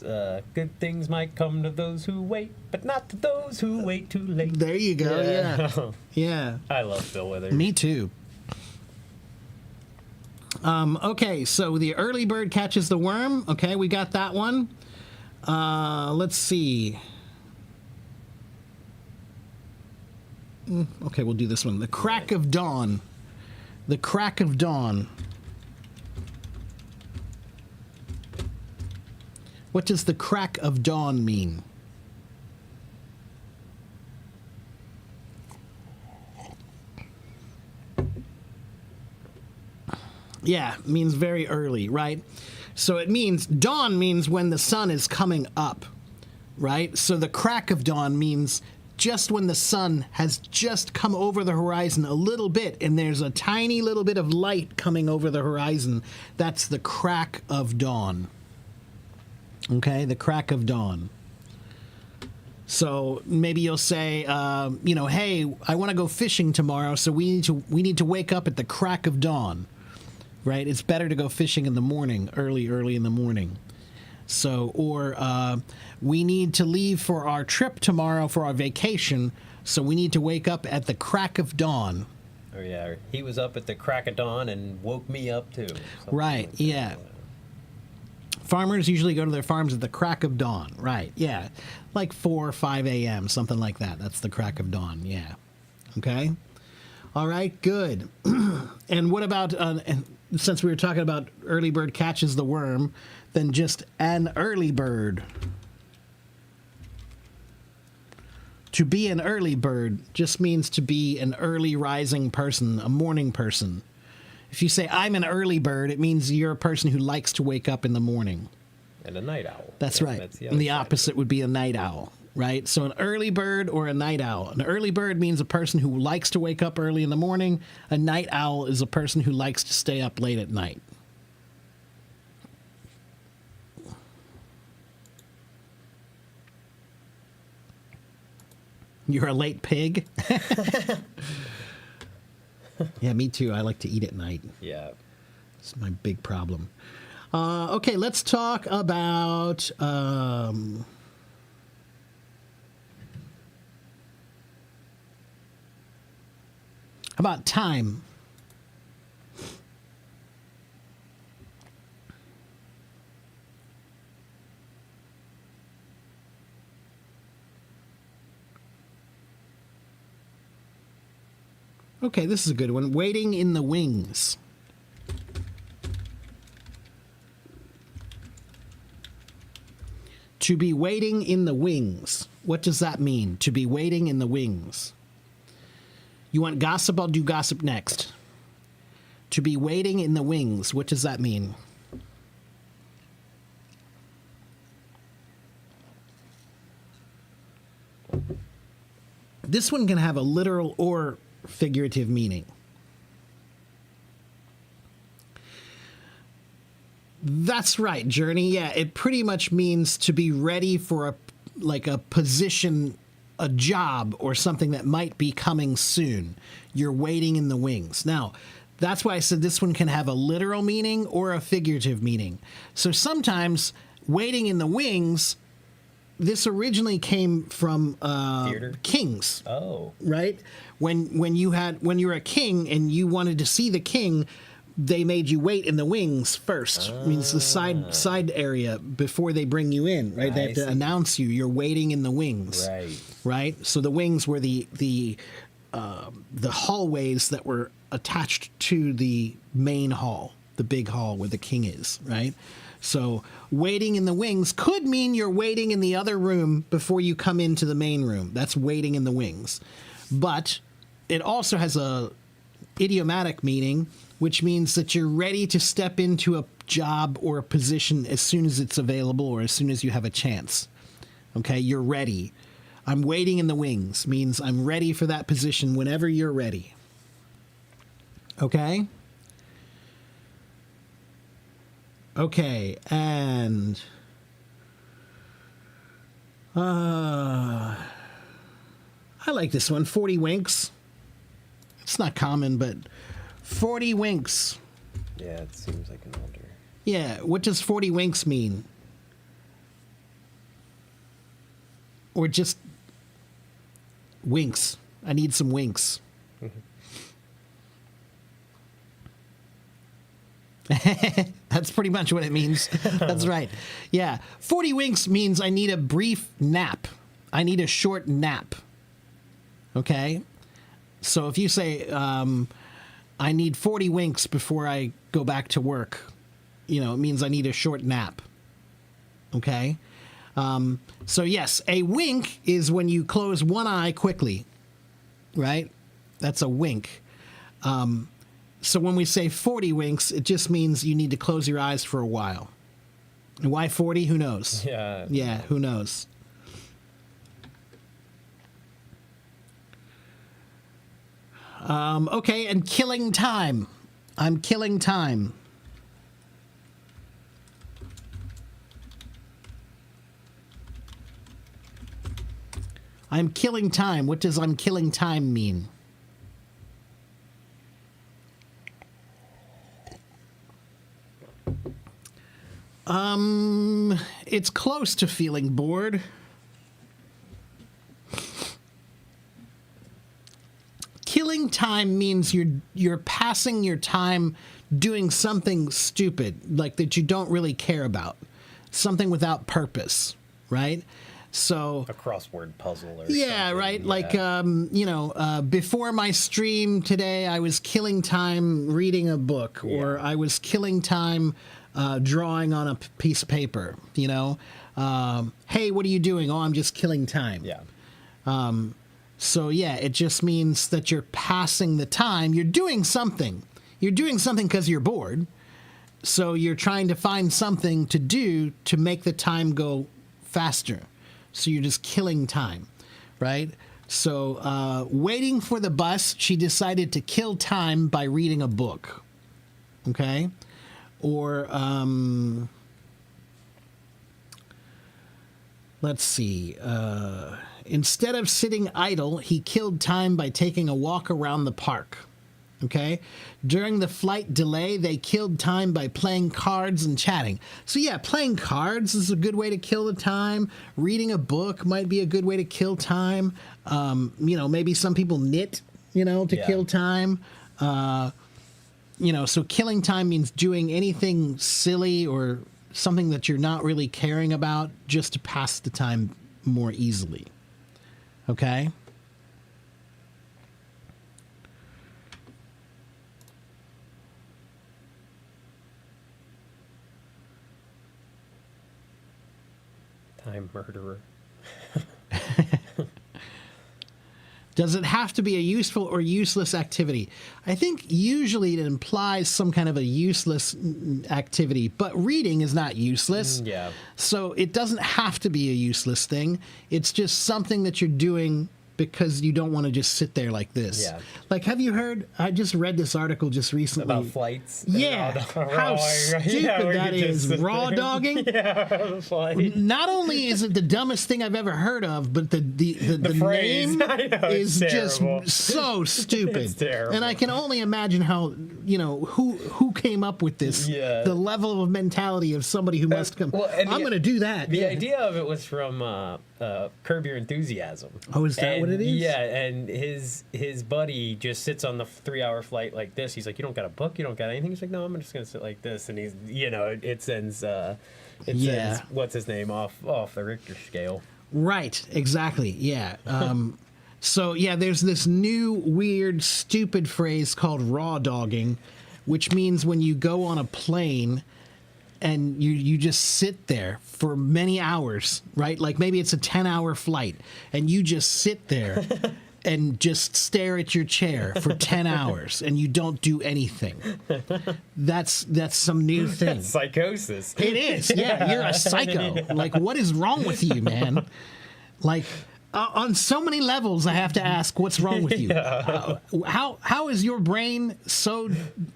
good things might come to those who wait, but not to those who wait too late. There you go. Yeah. Yeah. I love Bill Withers. Me too. Okay, so the early bird catches the worm. Okay, we got that one. Let's see. Okay, we'll do this one. The crack of dawn. The crack of dawn. What does the crack of dawn mean? Yeah, means very early, right? So it means dawn means when the sun is coming up, right? So the crack of dawn means just when the sun has just come over the horizon a little bit and there's a tiny little bit of light coming over the horizon. That's the crack of dawn. Okay, the crack of dawn. So maybe you'll say, you know, hey, I want to go fishing tomorrow, so we need to wake up at the crack of dawn, right? It's better to go fishing in the morning, early in the morning. So, or we need to leave for our trip tomorrow for our vacation, so we need to wake up at the crack of dawn. Or yeah, he was up at the crack of dawn and woke me up too. Something Right, like that. yeah. Farmers usually go to their farms at the crack of dawn. Right, yeah. Like 4 or 5 a.m., something like that. That's the crack of dawn, yeah. Okay? All right, good. And what about, and since we were talking about early bird catches the worm, then just an early bird. To be an early bird just means to be an early rising person, a morning person. If you say, I'm an early bird, it means you're a person who likes to wake up in the morning. And a night owl. That's Yeah, right. That's And the other side. opposite would be a night owl, right? So an early bird or a night owl. An early bird means a person who likes to wake up early in the morning. A night owl is a person who likes to stay up late at night. You're a late pig? Yeah, me too. I like to eat at night. Yeah. It's my big problem. Okay, let's talk about time. Okay, this is a good one. Waiting in the wings. To be waiting in the wings. What does that mean? To be waiting in the wings. You want gossip? I'll do gossip next. To be waiting in the wings. What does that mean? This one can have a literal or figurative meaning. That's right, Journey. Yeah, it pretty much means to be ready for a position, a job, or something that might be coming soon. You're waiting in the wings. Now, that's why I said this one can have a literal meaning or a figurative meaning. So sometimes waiting in the wings, this originally came from Theater? kings. Oh. Right? When you were a king and you wanted to see the king, they made you wait in the wings first. Means the side area before they bring you in, right? They have to announce you. You're waiting in the wings. Right. Right? So the wings were the hallways that were attached to the main hall, the big hall where the king is, right? So waiting in the wings could mean you're waiting in the other room before you come into the main room. That's waiting in the wings. But it also has a idiomatic meaning, which means that you're ready to step into a job or a position as soon as it's available or as soon as you have a chance. Okay, you're ready. I'm waiting in the wings means I'm ready for that position whenever you're ready. Okay? Okay, and I like this one, 40 winks. It's not common, but 40 winks. Yeah, it seems like an older. Yeah, what does 40 winks mean? Or just winks. I need some winks. That's pretty much what it means. That's right. Yeah. 40 winks means I need a brief nap. I need a short nap. Okay? So if you say, I need 40 winks before I go back to work, it means I need a short nap. Okay? So yes, a wink is when you close one eye quickly, right? That's a wink. So when we say 40 winks, it just means you need to close your eyes for a while. And why 40? Who knows? Yeah. Yeah, who knows? Okay, and killing time. I'm killing time. I'm killing time. What does I'm killing time mean? It's close to feeling bored. Killing time means you're passing your time doing something stupid, like that you don't really care about. Something without purpose, right? So A crossword puzzle or yeah, something. right. Yeah. Like, before my stream today, I was killing time reading a book, or Yeah. I was killing time drawing on a piece of paper. Hey, what are you doing? Oh, I'm just killing time. Yeah. So yeah, it just means that you're passing the time. You're doing something. You're doing something because you're bored. So you're trying to find something to do to make the time go faster. So you're just killing time, right? So waiting for the bus, she decided to kill time by reading a book. Okay? Or, let's see. Instead of sitting idle, he killed time by taking a walk around the park. Okay? During the flight delay, they killed time by playing cards and chatting. So yeah, playing cards is a good way to kill the time. Reading a book might be a good way to kill time. Maybe some people knit, to Yeah. kill time. So killing time means doing anything silly or something that you're not really caring about just to pass the time more easily. Okay? Time murderer. Does it have to be a useful or useless activity? I think usually it implies some kind of a useless activity, but reading is not useless. Yeah. So it doesn't have to be a useless thing. It's just something that you're doing because you don't want to just sit there like this. Yeah. Like, have you heard? I just read this article just recently. About flights. Yeah. How stupid that is. Raw dogging. Yeah, flight. Not only is it the dumbest thing I've ever heard of, but the phrase. name I know, is it's just terrible. so stupid. It's terrible. And I can only imagine how, who came up with this. Yeah. The level of mentality of somebody who must come. well, and I'm the- going to do that. The Yeah. idea of it was from Curb Your Enthusiasm. Oh, is that what it is? Yeah, and his buddy just sits on the 3-hour flight like this. He's like, "You don't got a book, you don't got anything." He's like, "No, I'm just gonna sit like this." And he's, it sends Yeah. what's his name off the Richter scale. Right, exactly. Yeah. So, yeah, there's this new, weird, stupid phrase called raw dogging, which means when you go on a plane and you just sit there for many hours, right? Like maybe it's a 10-hour flight, and you just sit there and just stare at your chair for 10 hours, and you don't do anything. That's some new thing. Psychosis. It is. Yeah, you're a psycho. Like, what is wrong with you, man? Like, on so many levels, I have to ask, what's wrong with you? How is your brain so,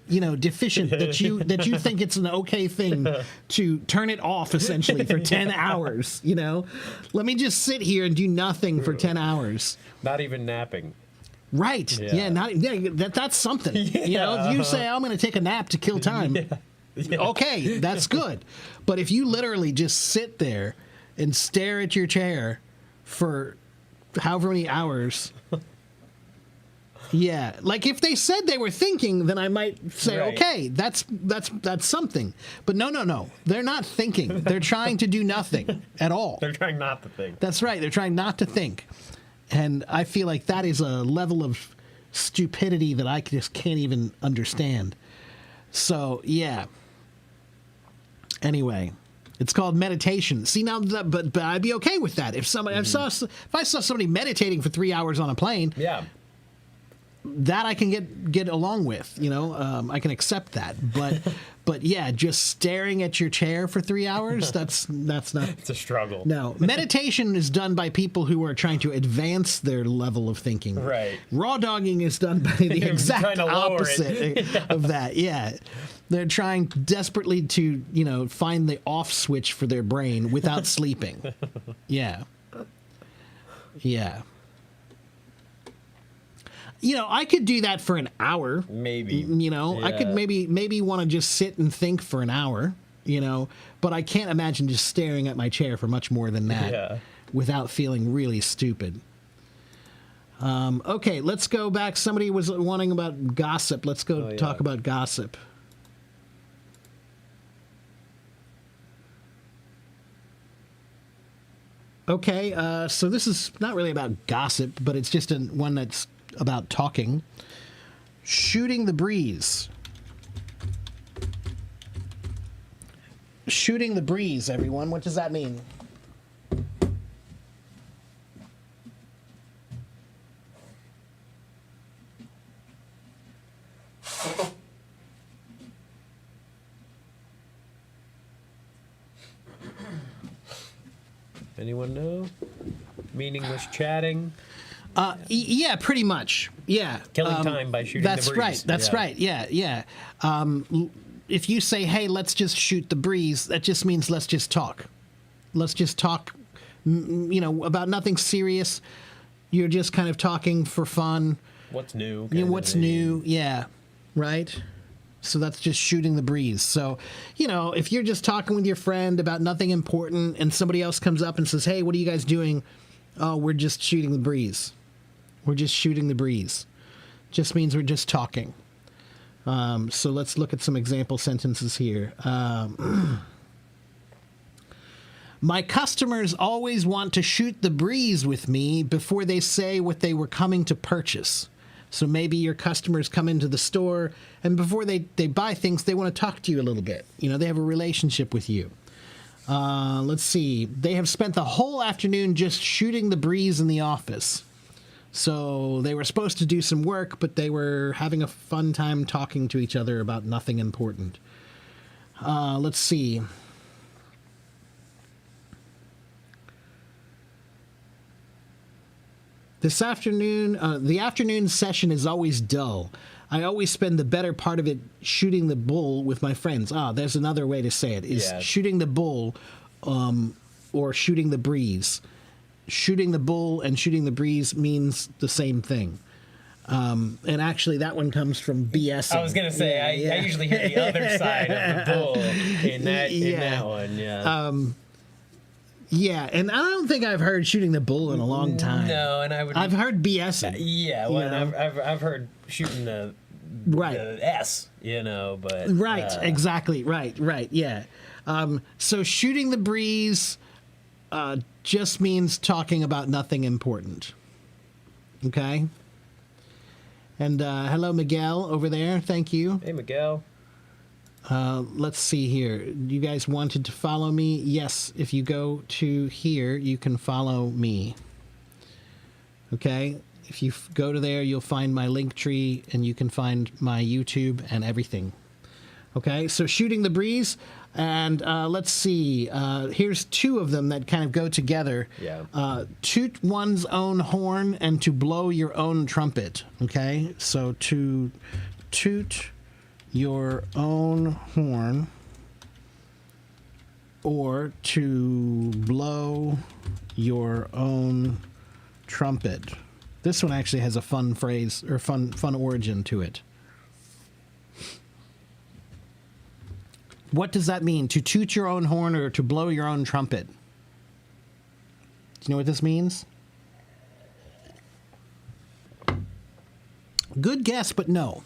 deficient that you think it's an okay thing to turn it off essentially for 10 hours? Let me just sit here and do nothing for 10 hours. Not even napping. Right. Yeah. That's something. Yeah. If you say I'm going to take a nap to kill time. Yeah. Okay, that's good. But if you literally just sit there and stare at your chair for however many hours, yeah, like if they said they were thinking, then I might say, Right. okay, that's something. But no, they're not thinking. They're trying to do nothing at all. They're trying not to think. That's right. They're trying not to think. And I feel like that is a level of stupidity that I just can't even understand. So, yeah. Anyway, it's called meditation. See, now, but I'd be okay with that. If I saw somebody meditating for 3 hours on a plane, Yeah. that I can get along with, I can accept that. But yeah, just staring at your chair for 3 hours, that's not. It's a struggle. No, meditation is done by people who are trying to advance their level of thinking. Right. Raw dogging is done by the Trying exact to lower opposite of that. Yeah. They're trying desperately to, find the off switch for their brain without sleeping. Yeah. Yeah. I could do that for an hour. Maybe. I could Yeah. maybe want to just sit and think for an hour, but I can't imagine just staring at my chair for much more than that Yeah. without feeling really stupid. Okay, let's go back. Somebody was wanting about gossip. Let's go yeah. talk about gossip. Okay, so this is not really about gossip, but it's just one that's about talking. Shooting the breeze. Shooting the breeze, everyone. What does that mean? Anyone know? Meaningless chatting. Yeah, pretty much. Yeah. Killing time by shooting the breeze. That's right. That's Yeah. right. Yeah. If you say, hey, let's just shoot the breeze, that just means let's just talk. Let's just talk, about nothing serious. You're just kind of talking for fun. What's new? What's new? Yeah. Right? So that's just shooting the breeze. So, if you're just talking with your friend about nothing important and somebody else comes up and says, hey, what are you guys doing? Oh, we're just shooting the breeze. We're just shooting the breeze. Just means we're just talking. So let's look at some example sentences here. My customers always want to shoot the breeze with me before they say what they were coming to purchase. So maybe your customers come into the store, and before they buy things, they want to talk to you a little bit. They have a relationship with you. Let's see. They have spent the whole afternoon just shooting the breeze in the office. So they were supposed to do some work, but they were having a fun time talking to each other about nothing important. Let's see. This afternoon, the afternoon session is always dull. I always spend the better part of it shooting the bull with my friends. There's another way to say it, is shooting the bull or shooting the breeze. Shooting the bull and shooting the breeze means the same thing. And actually, that one comes from BS. I was going to say, I usually hear the other side of the bull in that one, Yeah, and I don't think I've heard shooting the bull in a long time. No, and I've heard BSing. Yeah, well, I've heard shooting the S, but right, exactly, right, yeah. So shooting the breeze just means talking about nothing important. Okay. And hello, Miguel, over there. Thank you. Hey, Miguel. Let's see here. You guys wanted to follow me? Yes. If you go to here, you can follow me. Okay. If you go to there, you'll find my link tree, and you can find my YouTube and everything. Okay. So shooting the breeze. And let's see. Here's two of them that kind of go together. Yeah. Toot one's own horn and to blow your own trumpet. Okay. So to toot your own horn or to blow your own trumpet. This one actually has a fun phrase or fun origin to it. What does that mean? To toot your own horn or to blow your own trumpet? Do you know what this means? Good guess, but no.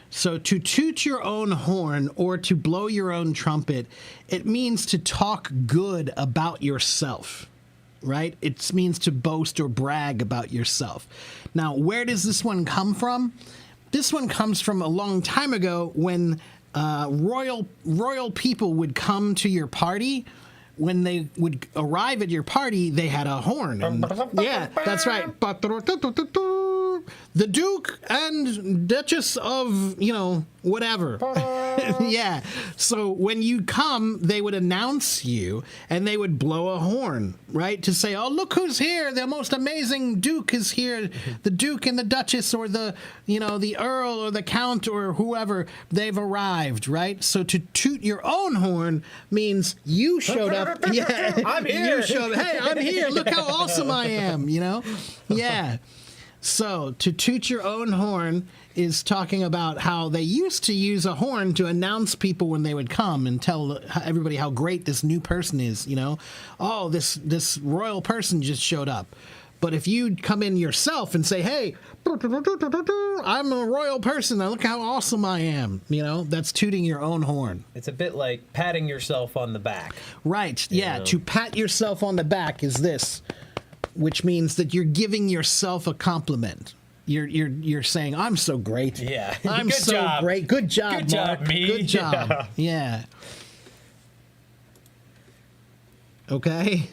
So to toot your own horn or to blow your own trumpet, it means to talk good about yourself. Right? It means to boast or brag about yourself. Now, where does this one come from? This one comes from a long time ago when royal people would come to your party. When they would arrive at your party, they had a horn. And, yeah, that's right. The Duke and Duchess of, whatever. Yeah. So when you come, they would announce you and they would blow a horn, right? To say, oh, look who's here. The most amazing Duke is here. The Duke and the Duchess or the Earl or the Count or whoever, they've arrived, right? So to toot your own horn means you showed up. Yeah. I'm here. You showed up. Hey, I'm here. Look how awesome I am, Yeah. So, to toot your own horn is talking about how they used to use a horn to announce people when they would come and tell everybody how great this new person is, Oh, this royal person just showed up. But if you come in yourself and say, hey, I'm a royal person, now look how awesome I am, that's tooting your own horn. It's a bit like patting yourself on the back. Right, yeah, to pat yourself on the back is this. Which means that you're giving yourself a compliment. You're saying, I'm so great. Yeah. I'm Good so job. great. Good job, Good job, Mark. me. Good job. Yeah. Okay.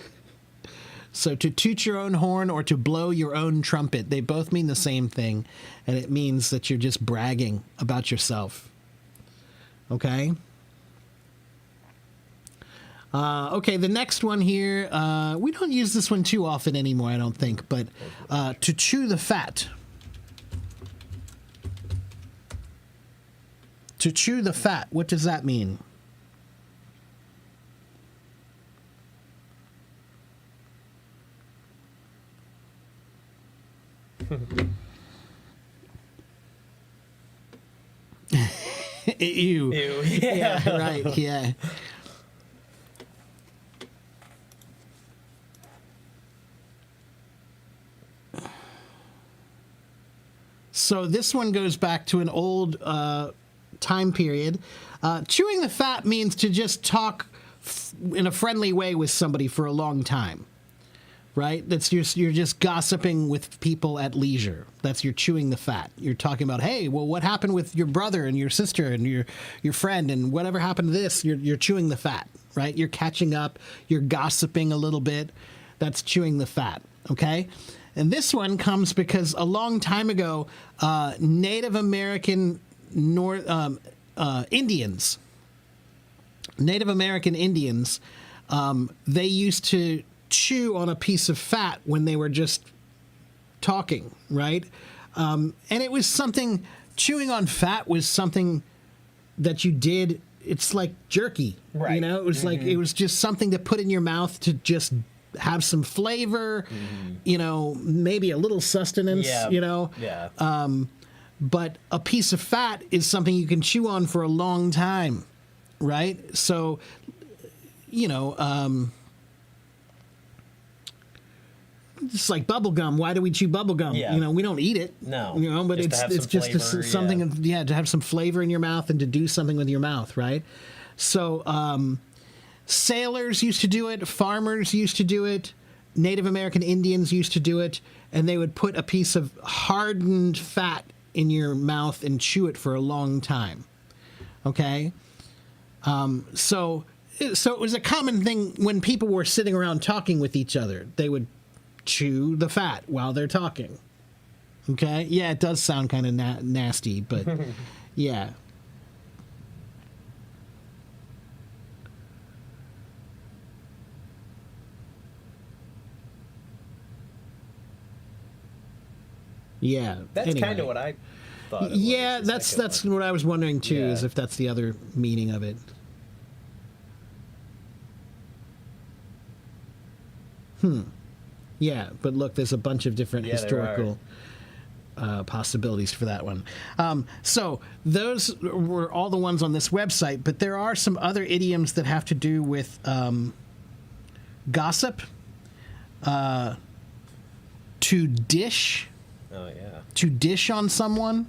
So to toot your own horn or to blow your own trumpet, they both mean the same thing. And it means that you're just bragging about yourself. Okay? Okay, the next one here, we don't use this one too often anymore, I don't think, but to chew the fat. To chew the fat, what does that mean? Ew. Ew. Yeah, right, yeah. So this one goes back to an old time period. Chewing the fat means to just talk in a friendly way with somebody for a long time. right? That's you're just gossiping with people at leisure. That's you're chewing the fat. You're talking about, hey, well, what happened with your brother and your sister and your friend and whatever happened to this? You're chewing the fat, right? You're catching up. You're gossiping a little bit. That's chewing the fat. Okay. And this one comes because a long time ago, Native American Indians, they used to chew on a piece of fat when they were just talking, right? And it was something, chewing on fat was something that you did. It's like jerky, Right. You know, it was like, it was just something to put in your mouth to just have some flavor, you know, maybe a little sustenance, Yeah. you know. Yeah. But a piece of fat is something you can chew on for a long time, right? So, you know, it's like bubble gum. Why do we chew bubble gum? Yeah. You know, we don't eat it. No. You know, but Just to have it's some just flavor, something, to have some flavor in your mouth and to do something with your mouth, right? So, sailors used to do it. Farmers used to do it. Native American Indians used to do it. And they would put a piece of hardened fat in your mouth and chew it for a long time. Okay? So it was a common thing when people were sitting around talking with each other. They would chew the fat while they're talking. Okay? Yeah, it does sound kind of nasty, but yeah. Yeah. That's anyway. kind of what I thought. It was. Yeah, It's that's like that's what I was wondering too. Yeah. Is if that's the other meaning of it. Yeah, but look, there's a bunch of different Yeah, there historical possibilities for that one. So those were all the ones on this website, but there are some other idioms that have to do with gossip, to dish. Oh yeah. To dish on someone.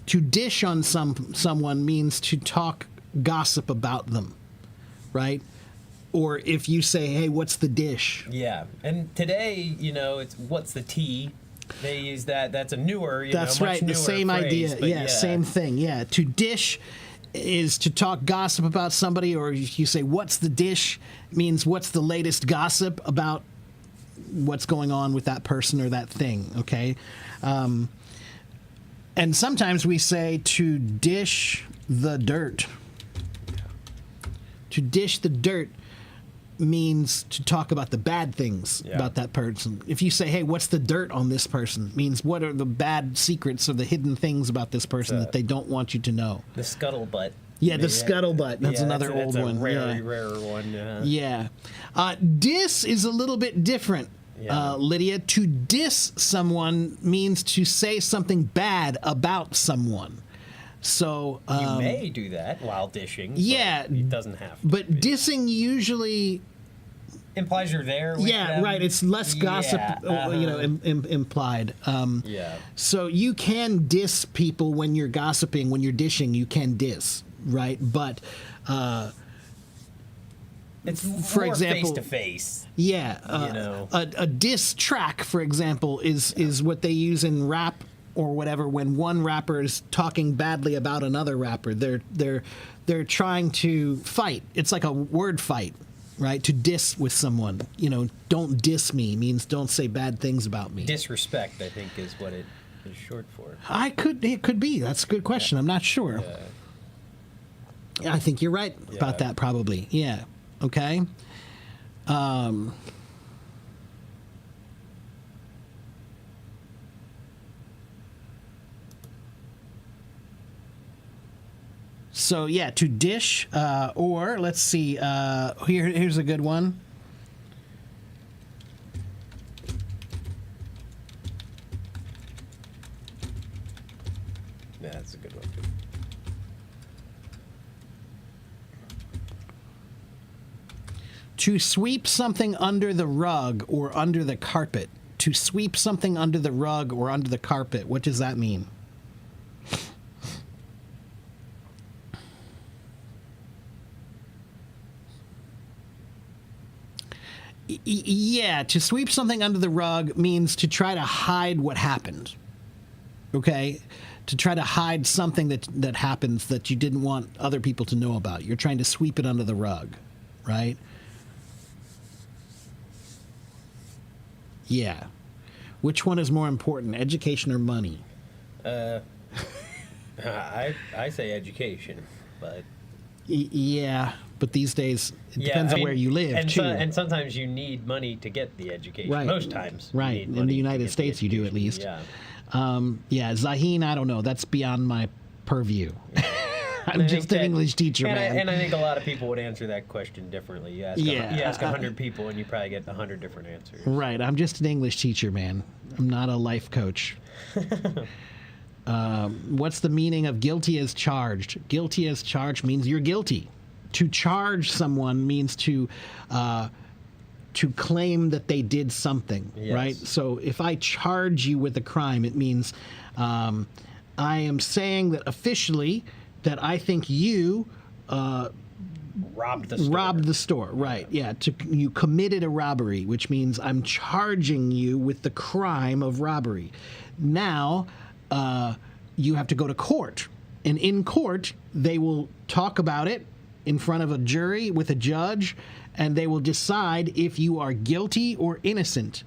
To dish on someone means to talk gossip about them, right? Or if you say, "Hey, what's the dish?" Yeah, and today, you know, it's what's the tea? They use that. That's a newer, That's much right. The newer same phrase, idea. but Yeah, same thing. Yeah. To dish is to talk gossip about somebody, or if you say, "What's the dish?" It means what's the latest gossip about what's going on with that person or that thing. Okay. And sometimes we say to dish the dirt. To dish the dirt means to talk about the bad things Yeah. about that person. If you say, "Hey, what's the dirt on this person?" means what are the bad secrets or the hidden things about this person that they don't want you to know. The scuttlebutt. Yeah, the scuttlebutt. That's another old one. That's a Yeah. rarer one. Yeah. Diss is a little bit different, Yeah. Lydia. To diss someone means to say something bad about someone. So You may do that while dishing. but yeah, it doesn't have to. but be. dissing usually, implies you're there. With yeah, them. right. It's less gossip, Yeah, you know, implied. Yeah. So you can diss people when you're gossiping. When you're dishing, you can diss, right? But It's for more example- face to face. yeah, You know. a diss track, for example, is what they use in rap or whatever when one rapper is talking badly about another rapper. They're trying to fight. It's like a word fight, right? To diss with someone. You know, don't diss me means don't say bad things about me. Disrespect, I think, is what it is short for. It could be. That's a good question. I'm not sure. I think you're right about Yeah. that, probably. Yeah. Okay. So yeah, to dish, or let's see. Here's a good one. Yeah, that's a good one. To sweep something under the rug or under the carpet. To sweep something under the rug or under the carpet. What does that mean? Yeah, to sweep something under the rug means to try to hide what happened. Okay? To try to hide something that happens that you didn't want other people to know about. You're trying to sweep it under the rug, right? Yeah. Which one is more important, education or money? I say education, but Yeah, but these days it depends I on mean, where you live and too. and sometimes you need money to get the education. Right. Most times, you Right. need In money the to United get the States, you do at education. least. Yeah. Yeah, Zaheen, I don't know. That's beyond my purview. I'm I just think an English teacher, and man. and I think a lot of people would answer that question differently. You ask, Yeah. you ask 100 people, and you probably get 100 different answers. Right. I'm just an English teacher, man. I'm not a life coach. What's the meaning of guilty as charged? Guilty as charged means you're guilty. To charge someone means to claim that they did something, Yes. right? So if I charge you with a crime, it means I am saying that officially that I think you Robbed the store. robbed the store, right? Yeah, you committed a robbery, which means I'm charging you with the crime of robbery. Now, you have to go to court, and in court, they will talk about it in front of a jury with a judge, and they will decide if you are guilty or innocent.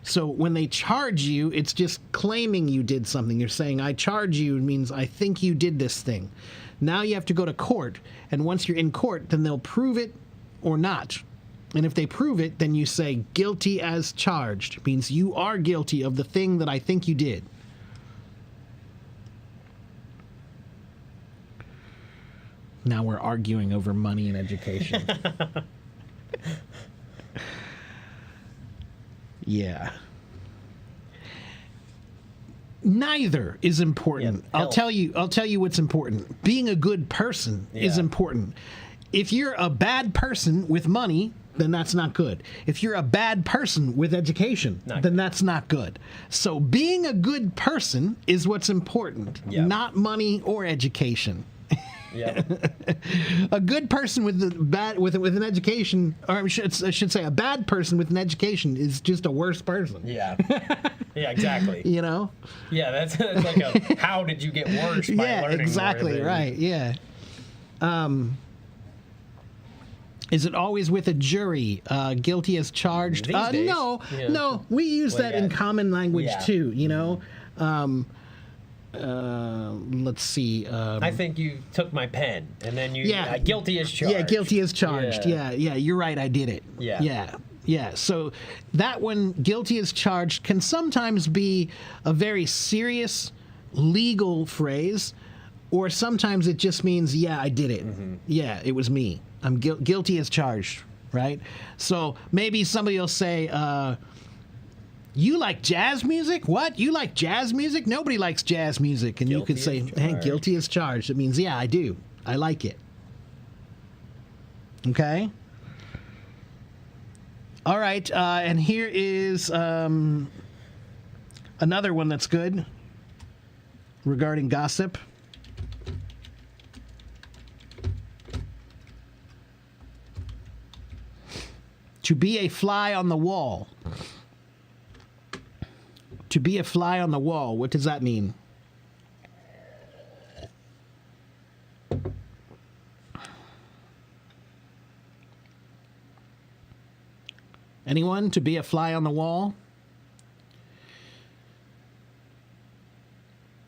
So when they charge you, it's just claiming you did something. You're saying, I charge you, it means I think you did this thing. Now you have to go to court, and once you're in court, then they'll prove it or not. And if they prove it, then you say guilty as charged. It means you are guilty of the thing that I think you did. Now we're arguing over money and education. Yeah. Neither is important. Yeah, I'll tell you what's important. Being a good person is Yeah. important. If you're a bad person with money, then that's not good. If you're a bad person with education, Not then good. that's not good. So being a good person is what's important, Yeah. not money or education. Yeah. A good person with an education, or I should say, a bad person with an education is just a worse person. Yeah. Yeah, exactly. You know? Yeah, that's like a how did you get worse by Yeah, learning exactly. more than- Right. Yeah. Is it always with a jury? Guilty as charged? These days, No, yeah. no. We use Well, that yeah. in common language Yeah. too. You know. Let's see. I think you took my pen, and then you Yeah. guilty as charged. Yeah, guilty as charged. Yeah, you're right. I did it. Yeah. Yeah. So that one, guilty as charged, can sometimes be a very serious legal phrase, or sometimes it just means, yeah, I did it. Mm-hmm. Yeah, it was me. I'm guilty as charged, right? So maybe somebody will say, you like jazz music? What? You like jazz music? Nobody likes jazz music. And you Guilty could say, as hey, charged. guilty as charged. It means, yeah, I do. I like it. Okay? All right. And here is another one that's good regarding gossip. To be a fly on the wall. To be a fly on the wall, what does that mean? Anyone? To be a fly on the wall?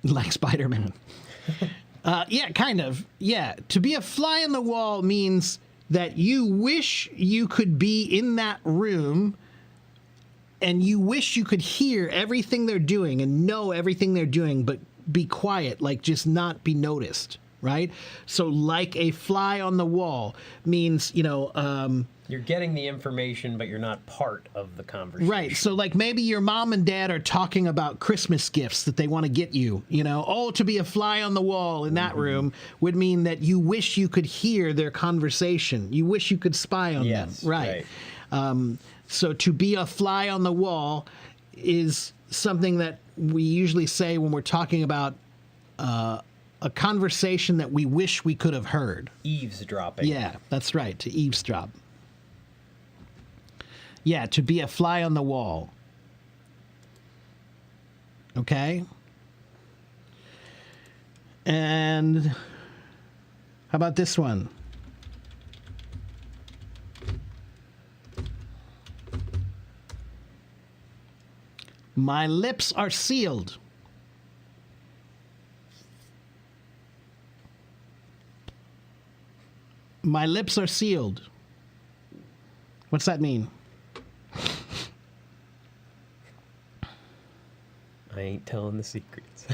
Like Spider-Man. Yeah, kind of. Yeah. To be a fly on the wall means that you wish you could be in that room and you wish you could hear everything they're doing and know everything they're doing, but be quiet, like just not be noticed, right? So like a fly on the wall means, You're getting the information, but you're not part of the conversation. right. So like maybe your mom and dad are talking about Christmas gifts that they want to get you, Oh, to be a fly on the wall in that room would mean that you wish you could hear their conversation. You wish you could spy on Yes, them. Right. So to be a fly on the wall is something that we usually say when we're talking about a conversation that we wish we could have heard. Eavesdropping. Yeah, that's right. To eavesdrop. Yeah, to be a fly on the wall. Okay? And how about this one? My lips are sealed. My lips are sealed. What's that mean? I ain't telling the secrets.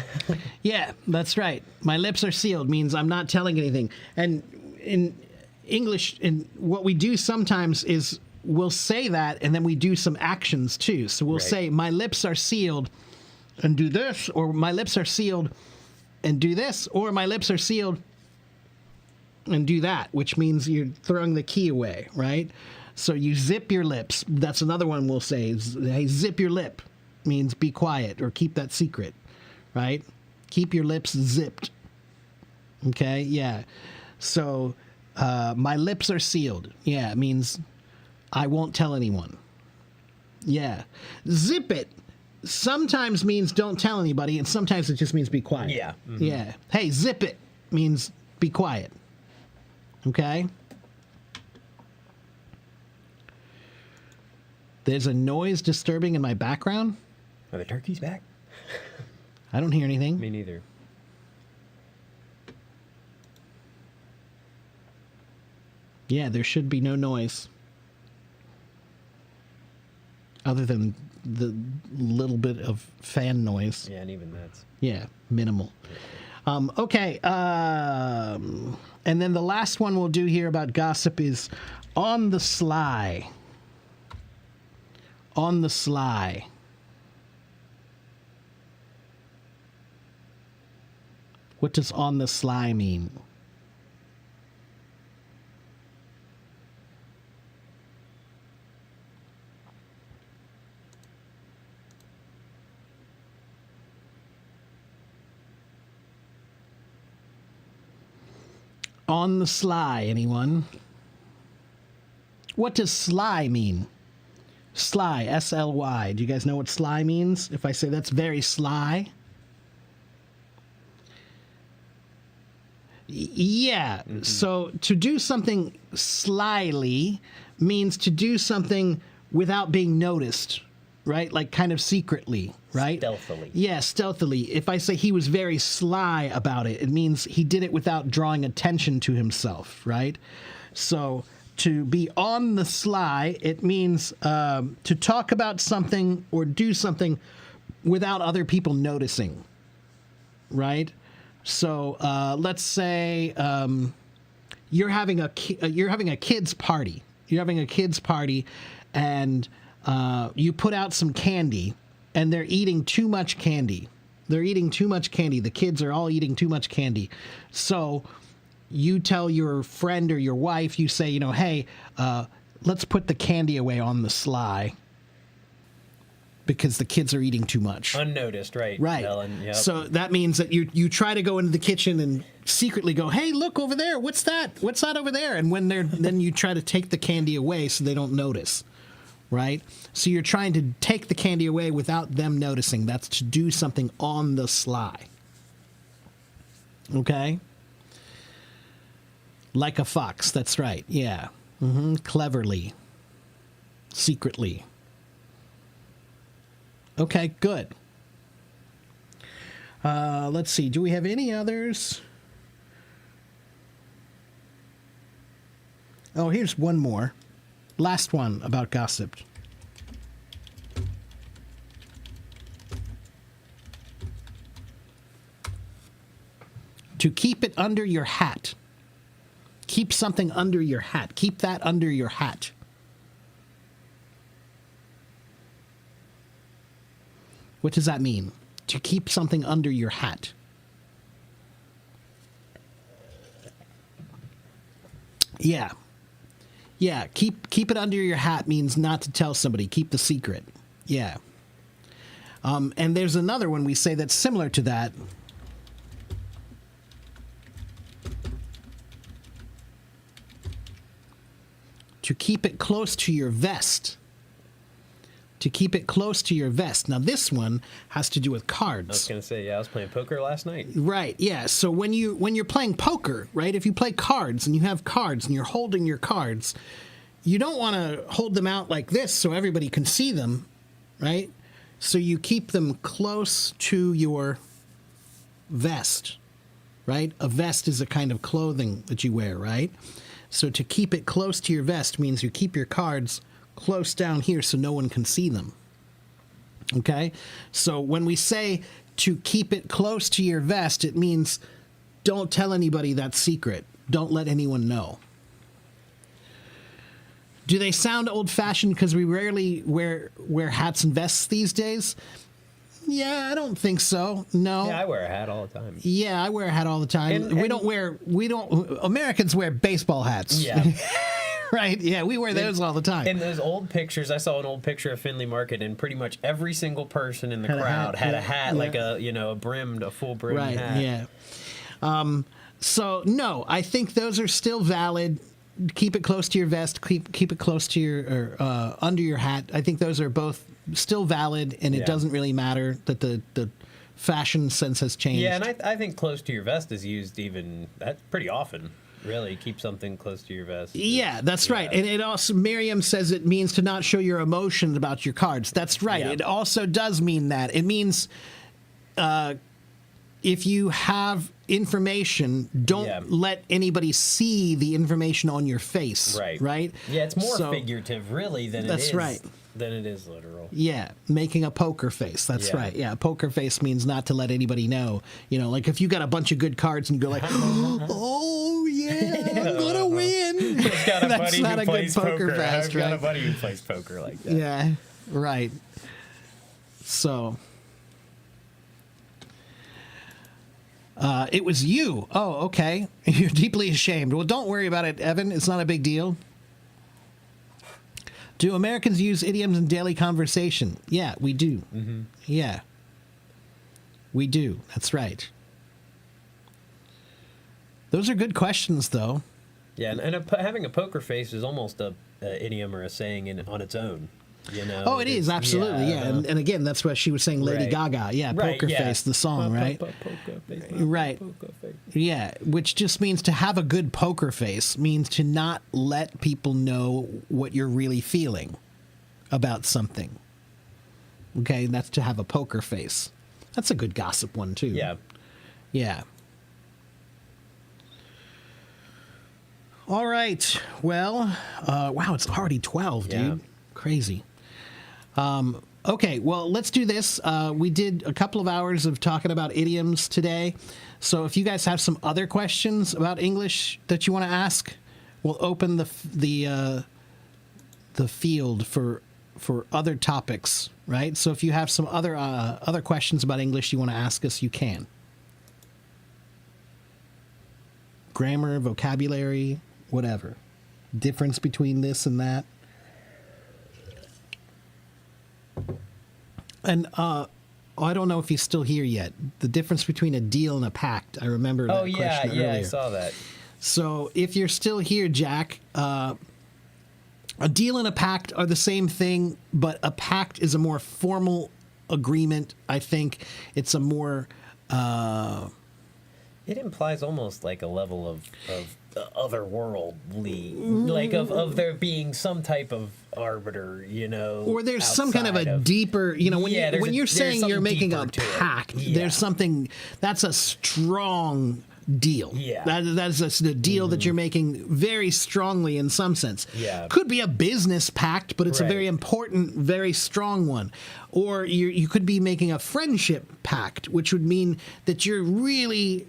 Yeah, that's right. My lips are sealed means I'm not telling anything. And in English, in what we do sometimes is we'll say that and then we do some actions too. So we'll Right. say, my lips are sealed and do this, or my lips are sealed and do this, or my lips are sealed and do that, which means you're throwing the key away, right? So you zip your lips. That's another one we'll say. Hey, zip your lip means be quiet or keep that secret, right? Keep your lips zipped. Okay, yeah. So my lips are sealed. Yeah, it means I won't tell anyone. Yeah. Zip it sometimes means don't tell anybody, and sometimes it just means be quiet. Yeah. Mhm. Yeah. Hey, zip it means be quiet. Okay? There's a noise disturbing in my background. Are the turkeys back? I don't hear anything. Me neither. Yeah, there should be no noise. Other than the little bit of fan noise. Yeah, and even that's... Yeah, minimal. Okay. And then the last one we'll do here about gossip is on the sly. On the sly. What does on the sly mean? On the sly, anyone? What does sly mean? Sly, S-L-Y. Do you guys know what sly means? If I say that's very sly? Yeah. Mm-hmm. So to do something slyly means to do something without being noticed, right? Like kind of secretly, right? Stealthily. Yeah, stealthily. If I say he was very sly about it, it means he did it without drawing attention to himself, right? So to be on the sly, it means to talk about something or do something without other people noticing, right? So let's say you're having a kid's party. You're having a kid's party, and you put out some candy, and they're eating too much candy. They're eating too much candy. The kids are all eating too much candy. So you tell your friend or your wife, you say, hey, let's put the candy away on the sly because the kids are eating too much. Unnoticed, right? Right. Ellen, yep. So that means that you try to go into the kitchen and secretly go, hey, look over there. What's that? What's that over there? And when then you try to take the candy away so they don't notice. Right? So you're trying to take the candy away without them noticing. That's to do something on the sly. Okay? Like a fox. That's right. Yeah. Mm-hmm. Cleverly. Secretly. Okay, good. Let's see. Do we have any others? Oh, here's one more. Last one about gossip. To keep it under your hat. Keep something under your hat. Keep that under your hat. What does that mean? To keep something under your hat. Yeah. Yeah, keep it under your hat means not to tell somebody. Keep the secret. Yeah. And there's another one we say that's similar to that. To keep it close to your vest. to keep it close to your vest. Now, this one has to do with cards. I was gonna say, yeah, I was playing poker last night. Right, yeah. So when you're playing poker, right, if you play cards and you have cards and you're holding your cards, you don't want to hold them out like this so everybody can see them, right? So you keep them close to your vest, right? A vest is a kind of clothing that you wear, right? So to keep it close to your vest means you keep your cards close down here so no one can see them. Okay? So when we say to keep it close to your vest, it means don't tell anybody that secret. Don't let anyone know. Do they sound old-fashioned because we rarely wear hats and vests these days? Yeah, I don't think so. No. Yeah, I wear a hat all the time. Yeah, I wear a hat all the time. Americans wear baseball hats. Yeah. Right? Yeah, we wear those all the time. In those old pictures, I saw an old picture of Findlay Market, and pretty much every single person in the crowd had a hat, like a full brimmed right, hat. Yeah. So no, I think those are still valid. Keep it close to your vest. Keep it close to your under your hat. I think those are both still valid, and it doesn't really matter that the fashion sense has changed. Yeah, and I think close to your vest is used that's pretty often. Really, keep something close to your vest. Yeah, that's right. And it also, Miriam says it means to not show your emotions about your cards. That's right. Yeah. It also does mean that. It means if you have information, don't let anybody see the information on your face. Right. Right? Yeah, it's more figurative, really, than that's right. Than it is literal. Yeah, making a poker face. That's right. Yeah, poker face means not to let anybody know. You know, like if you got a bunch of good cards and you go like, oh yeah, I'm gonna win. That's not a good poker face, I've got a buddy who plays poker like that. Yeah, right. So, it was you. Oh, okay. You're deeply ashamed. Well, don't worry about it, Evan. It's not a big deal. Do Americans use idioms in daily conversation? Yeah, we do. Mm-hmm. Yeah. We do. That's right. Those are good questions, though. Yeah, and having a poker face is almost a idiom or a saying on its own. You know? Oh, it is, absolutely, yeah. And again, that's what she was saying, Lady Gaga. Yeah, Poker Face, the song, right? Poker face. Right. Poker face. Yeah, which just means to have a good poker face means to not let people know what you're really feeling about something. Okay, that's to have a poker face. That's a good gossip one, too. Yeah. Yeah. All right. Well, wow, it's already 12, dude. Yeah. Crazy. Okay, well, let's do this. We did a couple of hours of talking about idioms today. So if you guys have some other questions about English that you want to ask, we'll open the field for other topics, right? So if you have some other questions about English you want to ask us, you can. Grammar, vocabulary, whatever. Difference between this and that. And I don't know if he's still here yet. The difference between a deal and a pact. I remember that question earlier. Yeah, I saw that. So if you're still here, Jack, a deal and a pact are the same thing, but a pact is a more formal agreement. I think it's a more... It implies almost like a level of otherworldly, like of there being some type of arbiter, you know, or there's some kind of a deeper, you know, when you're saying you're making a pact, there's something that's a strong deal. Yeah, that's a deal that you're making very strongly in some sense. Yeah, could be a business pact, but it's a very important, very strong one. Or you could be making a friendship pact, which would mean that you're really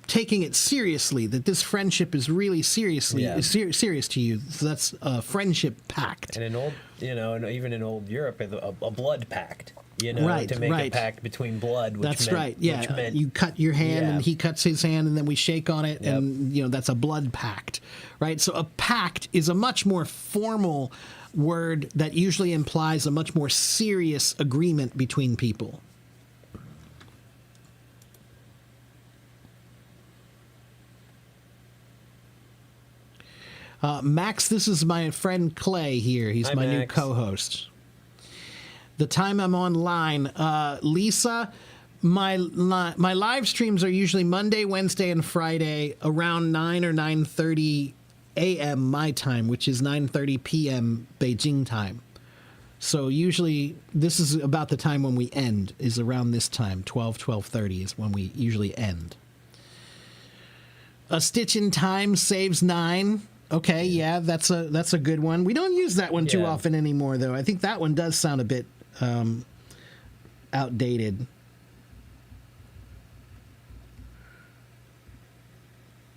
taking it seriously, that this friendship is really serious to you. So that's a friendship pact. And in old, and even in old Europe, a blood pact. To make a pact between blood. Which meant, Yeah, which meant, you cut your hand and he cuts his hand, and then we shake on it, and that's a blood pact, right? So a pact is a much more formal word that usually implies a much more serious agreement between people. Max, this is my friend Clay here. He's my new co-host. The time I'm online, Lisa, my live streams are usually Monday, Wednesday, and Friday around 9 or 9:30 a.m. my time, which is 9:30 p.m. Beijing time. So usually this is about the time when we end, is around this time, 12:30 is when we usually end. A Stitch in Time saves 9. Okay, yeah, that's a good one. We don't use that one too often anymore, though. I think that one does sound a bit outdated.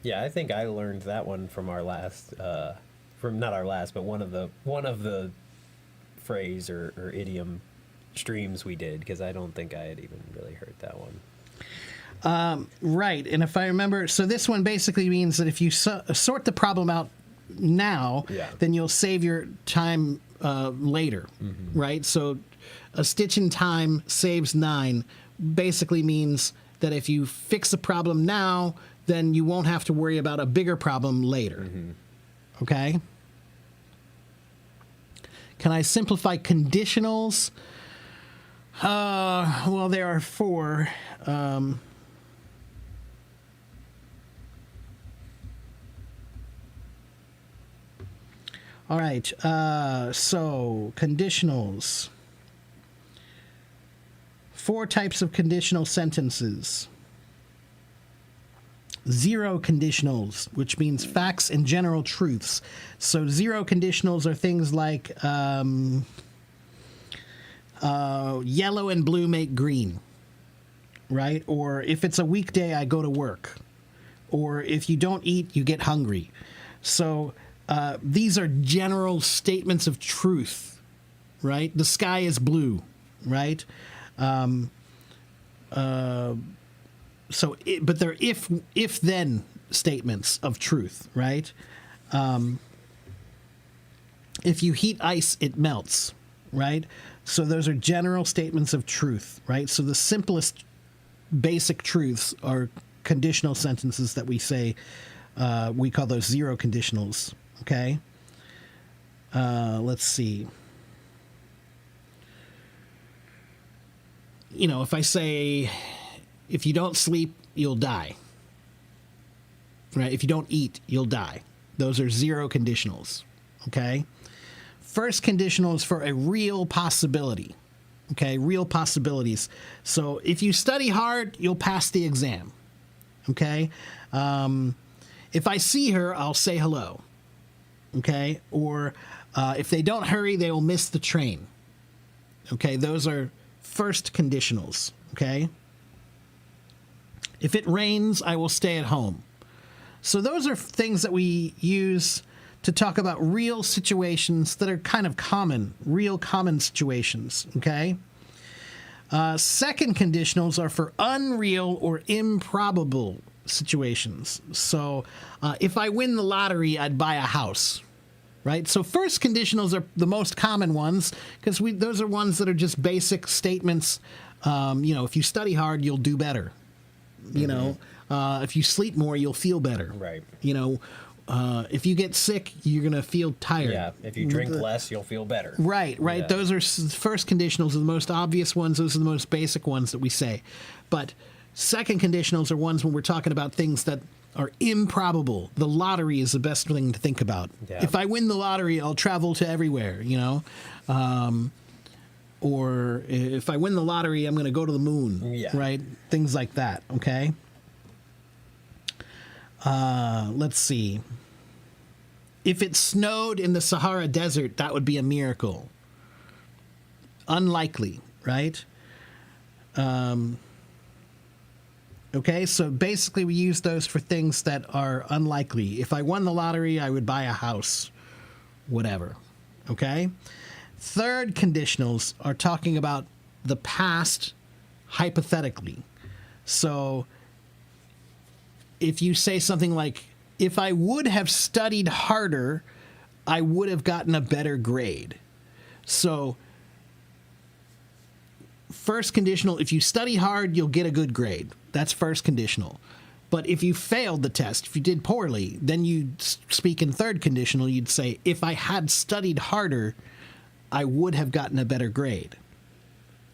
Yeah, I think I learned that one from our last, from not our last, but one of the phrase or idiom streams we did, because I don't think I had even really heard that one. Right, and if I remember, so this one basically means that if you sort the problem out now, then you'll save your time later, right? So a Stitch in Time saves 9 basically means that if you fix a problem now, then you won't have to worry about a bigger problem later. Okay? Can I simplify conditionals? Well, there are 4. All right, so conditionals. 4 types of conditional sentences. 0 conditionals, which means facts and general truths. So 0 conditionals are things like yellow and blue make green, right? Or if it's a weekday, I go to work. Or if you don't eat, you get hungry. So these are general statements of truth, right? The sky is blue, right? But they're if-then statements of truth, right? If you heat ice, it melts, right? So those are general statements of truth, right? So the simplest basic truths are conditional sentences that we say. We call those 0 conditionals, okay? Let's see. You know, if I say, if you don't sleep, you'll die. Right? If you don't eat, you'll die. Those are 0 conditionals. Okay? First conditional is for a real possibility. Okay? Real possibilities. So if you study hard, you'll pass the exam. Okay? If I see her, I'll say hello. Okay? Or if they don't hurry, they will miss the train. Okay? Those are first conditionals. Okay? If it rains, I will stay at home. So those are things that we use to talk about real situations that are kind of common, real common situations, okay? Second conditionals are for unreal or improbable situations. So if I win the lottery, I'd buy a house, right? So first conditionals are the most common ones because those are ones that are just basic statements. If you study hard, you'll do better. You know, if you sleep more, you'll feel better. Right. You know, if you get sick, you're going to feel tired. Yeah. If you drink less, you'll feel better. Right. Yeah. Those are first conditionals are the most obvious ones. Those are the most basic ones that we say. But second conditionals are ones when we're talking about things that are improbable. The lottery is the best thing to think about. Yeah. If I win the lottery, I'll travel to everywhere, you know. Or if I win the lottery, I'm going to go to the moon, right? Things like that, okay? Let's see. If it snowed in the Sahara Desert, that would be a miracle. Unlikely, right? Okay, so basically we use those for things that are unlikely. If I won the lottery, I would buy a house, whatever, okay? Third conditionals are talking about the past hypothetically. So if you say something like, if I would have studied harder, I would have gotten a better grade. So first conditional, if you study hard, you'll get a good grade. That's first conditional. But if you failed the test, if you did poorly, then you'd speak in third conditional. You'd say, if I had studied harder, I would have gotten a better grade.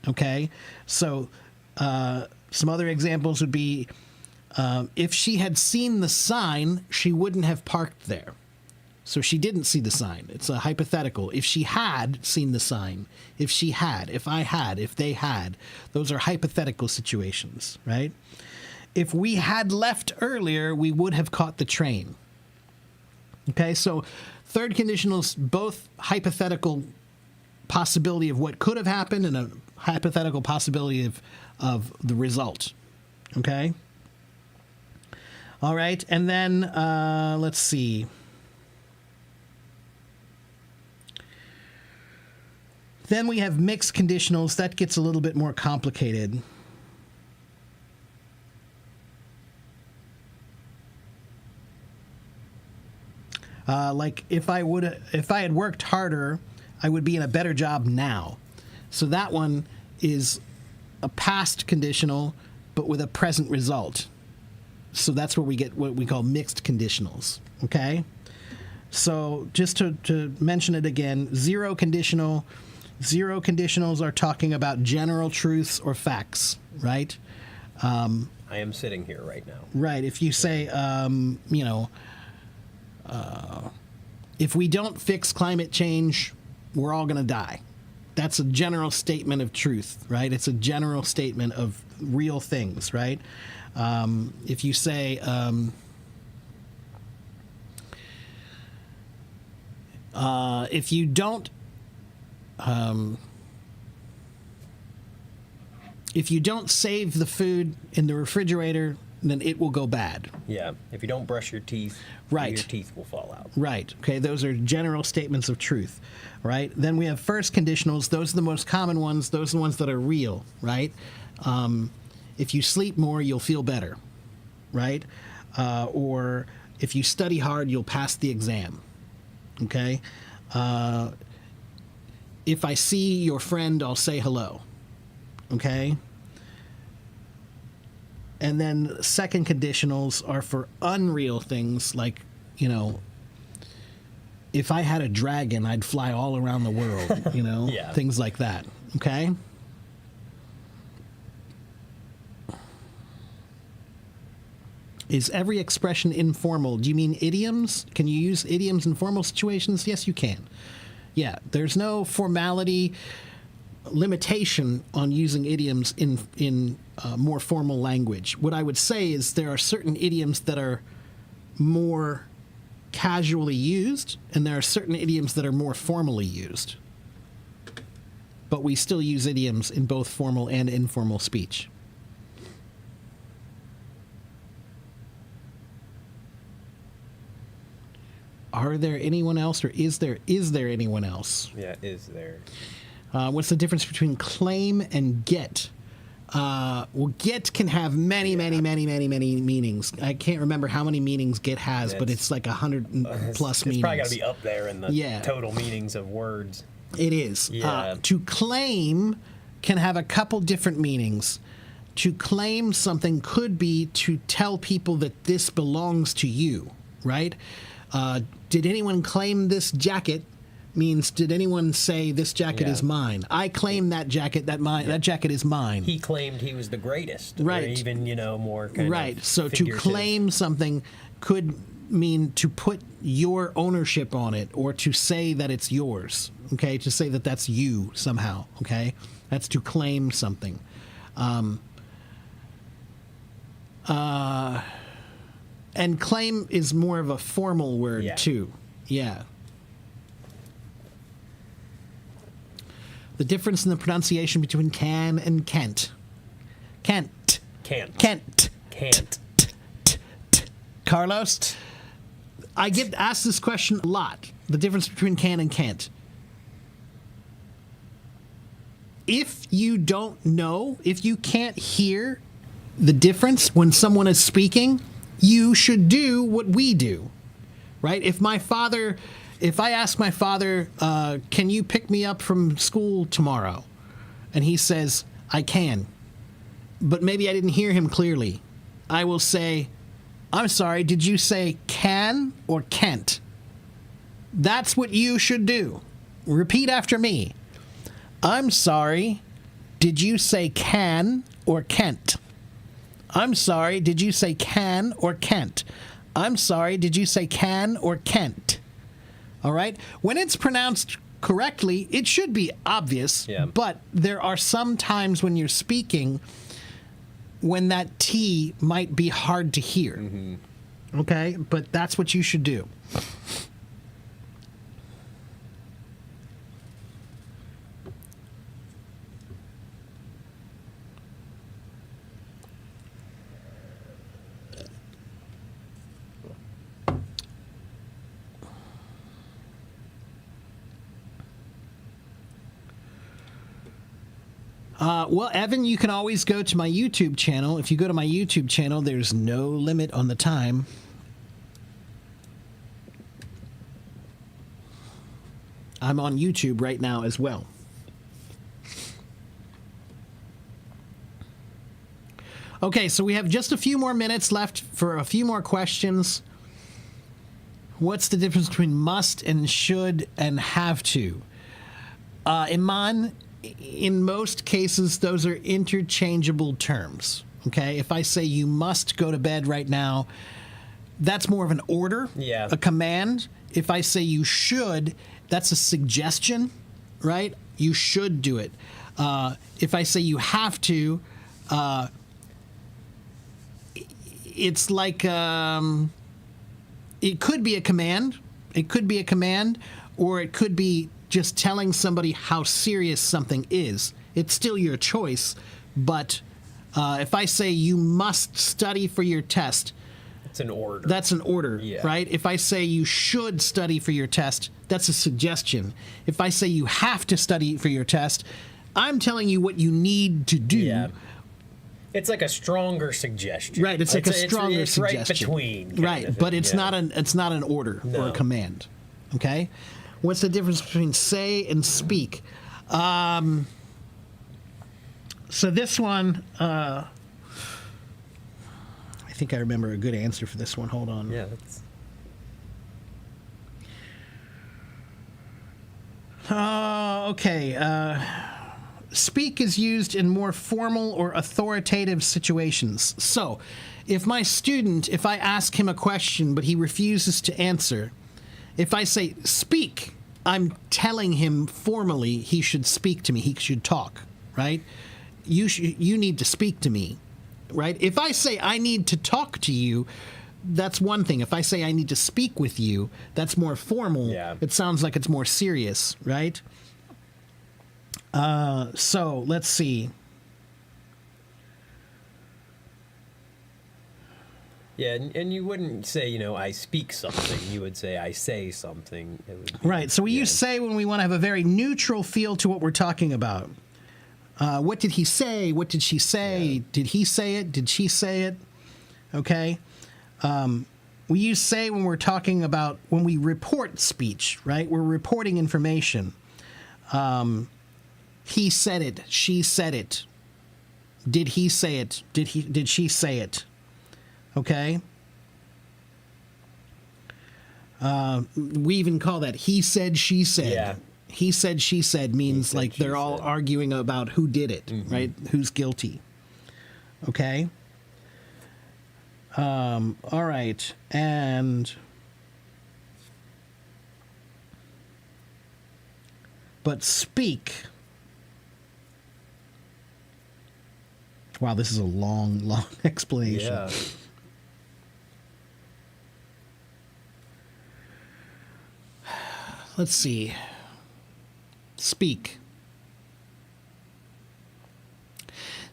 Okay, so some other examples would be if she had seen the sign, she wouldn't have parked there. So she didn't see the sign. It's a hypothetical. If she had seen the sign, if she had, if I had, if they had, those are hypothetical situations, right? If we had left earlier, we would have caught the train. Okay, so third conditionals, both hypothetical possibility of what could have happened and a hypothetical possibility of the result. Okay? All right, and then let's see. Then we have mixed conditionals. That gets a little bit more complicated. Like if I had worked harder, I would be in a better job now. So that one is a past conditional, but with a present result. So that's where we get what we call mixed conditionals. Okay. So just to mention it again, zero conditionals are talking about general truths or facts, right? I am sitting here right now. Right. If you say, if we don't fix climate change, we're all going to die. That's a general statement of truth, right? It's a general statement of real things, right? If you say, if you don't save the food in the refrigerator, then it will go bad. Yeah. If you don't brush your teeth, right, your teeth will fall out. Right. Okay. Those are general statements of truth, right? Then we have first conditionals. Those are the most common ones. Those are the ones that are real, right? If you sleep more, you'll feel better, right? Or if you study hard, you'll pass the exam. Okay. If I see your friend, I'll say hello. Okay. And then second conditionals are for unreal things like, if I had a dragon, I'd fly all around the world, Yeah. Things like that. Okay. Is every expression informal? Do you mean idioms? Can you use idioms in formal situations? Yes, you can. Yeah, there's no formality limitation on using idioms in more formal language. What I would say is there are certain idioms that are more casually used, and there are certain idioms that are more formally used. But we still use idioms in both formal and informal speech. Are there anyone else, or is there anyone else? Yeah, is there? What's the difference between claim and get? Well, get can have many meanings. I can't remember how many meanings get has, but it's like 100 plus meanings. It's probably got to be up there in the total meanings of words. It is. Yeah. To claim can have a couple different meanings. To claim something could be to tell people that this belongs to you, right? Did anyone claim this jacket? Means, did anyone say this jacket is mine? I claim that jacket. That jacket is mine. He claimed he was the greatest, right? Or even more kind right. of So figurative. To claim something could mean to put your ownership on it, or to say that it's yours. Okay, to say that that's you somehow. Okay, that's to claim something. And claim is more of a formal word too. Yeah. The difference in the pronunciation between can and can't. Can't. Can't. Can't. Can't. Carlos, I get asked this question a lot. The difference between can and can't. If you don't know, if you can't hear the difference when someone is speaking, you should do what we do, right? If I ask my father, can you pick me up from school tomorrow? And he says, I can, but maybe I didn't hear him clearly. I will say, I'm sorry, did you say can or can't? That's what you should do. Repeat after me. I'm sorry, did you say can or can't? I'm sorry, did you say can or can't? I'm sorry, did you say can or can't? All right? When it's pronounced correctly, it should be obvious, Yeah. but there are some times when you're speaking when that T might be hard to hear. Okay? But that's what you should do. Well, Evan, you can always go to my YouTube channel. If you go to my YouTube channel, there's no limit on the time. I'm on YouTube right now as well. Okay, so we have just a few more minutes left for a few more questions. What's the difference between must and should and have to? Iman, in most cases, those are interchangeable terms. Okay, if I say you must go to bed right now, that's more of an order, Yeah. a command. If I say you should, that's a suggestion, right? You should do it. If I say you have to, it's like it could be a command. It could be a command, or it could be just telling somebody how serious something is. It's still your choice, but if I say you must study for your test, It's an order. that's an order, Yeah. right? If I say you should study for your test, that's a suggestion. If I say you have to study for your test, I'm telling you what you need to do. Yeah. It's like a stronger suggestion. Right, it's like a stronger it's suggestion. right between. kind Right, of but thing, it's yeah. not an order or No. a command. Okay? What's the difference between say and speak? So this one, I think I remember a good answer for this one. Hold on. Yeah, that's Okay. Speak is used in more formal or authoritative situations. So, if I ask him a question but he refuses to answer, if I say speak, I'm telling him formally he should speak to me. He should talk, right? You need to speak to me, right? If I say I need to talk to you, that's one thing. If I say I need to speak with you, that's more formal. Yeah. It sounds like it's more serious, right? So let's see. yeah, and you wouldn't say I speak something. You would say I say something. It would be, Right. So we yeah. use say when we want to have a very neutral feel to what we're talking about. What did he say? What did she say? Yeah. Did he say it? Did she say it? Okay. We use say when we're talking about when we report speech, right? We're reporting information. He said it. She said it. Did he say it? Did she say it? Okay. We even call that he said, she said. Yeah. He said, she said means said, like she they're all said. arguing about who did it, right? Who's guilty. Okay. All right. But speak. Wow, this is a long explanation. Yeah. Let's see. Speak.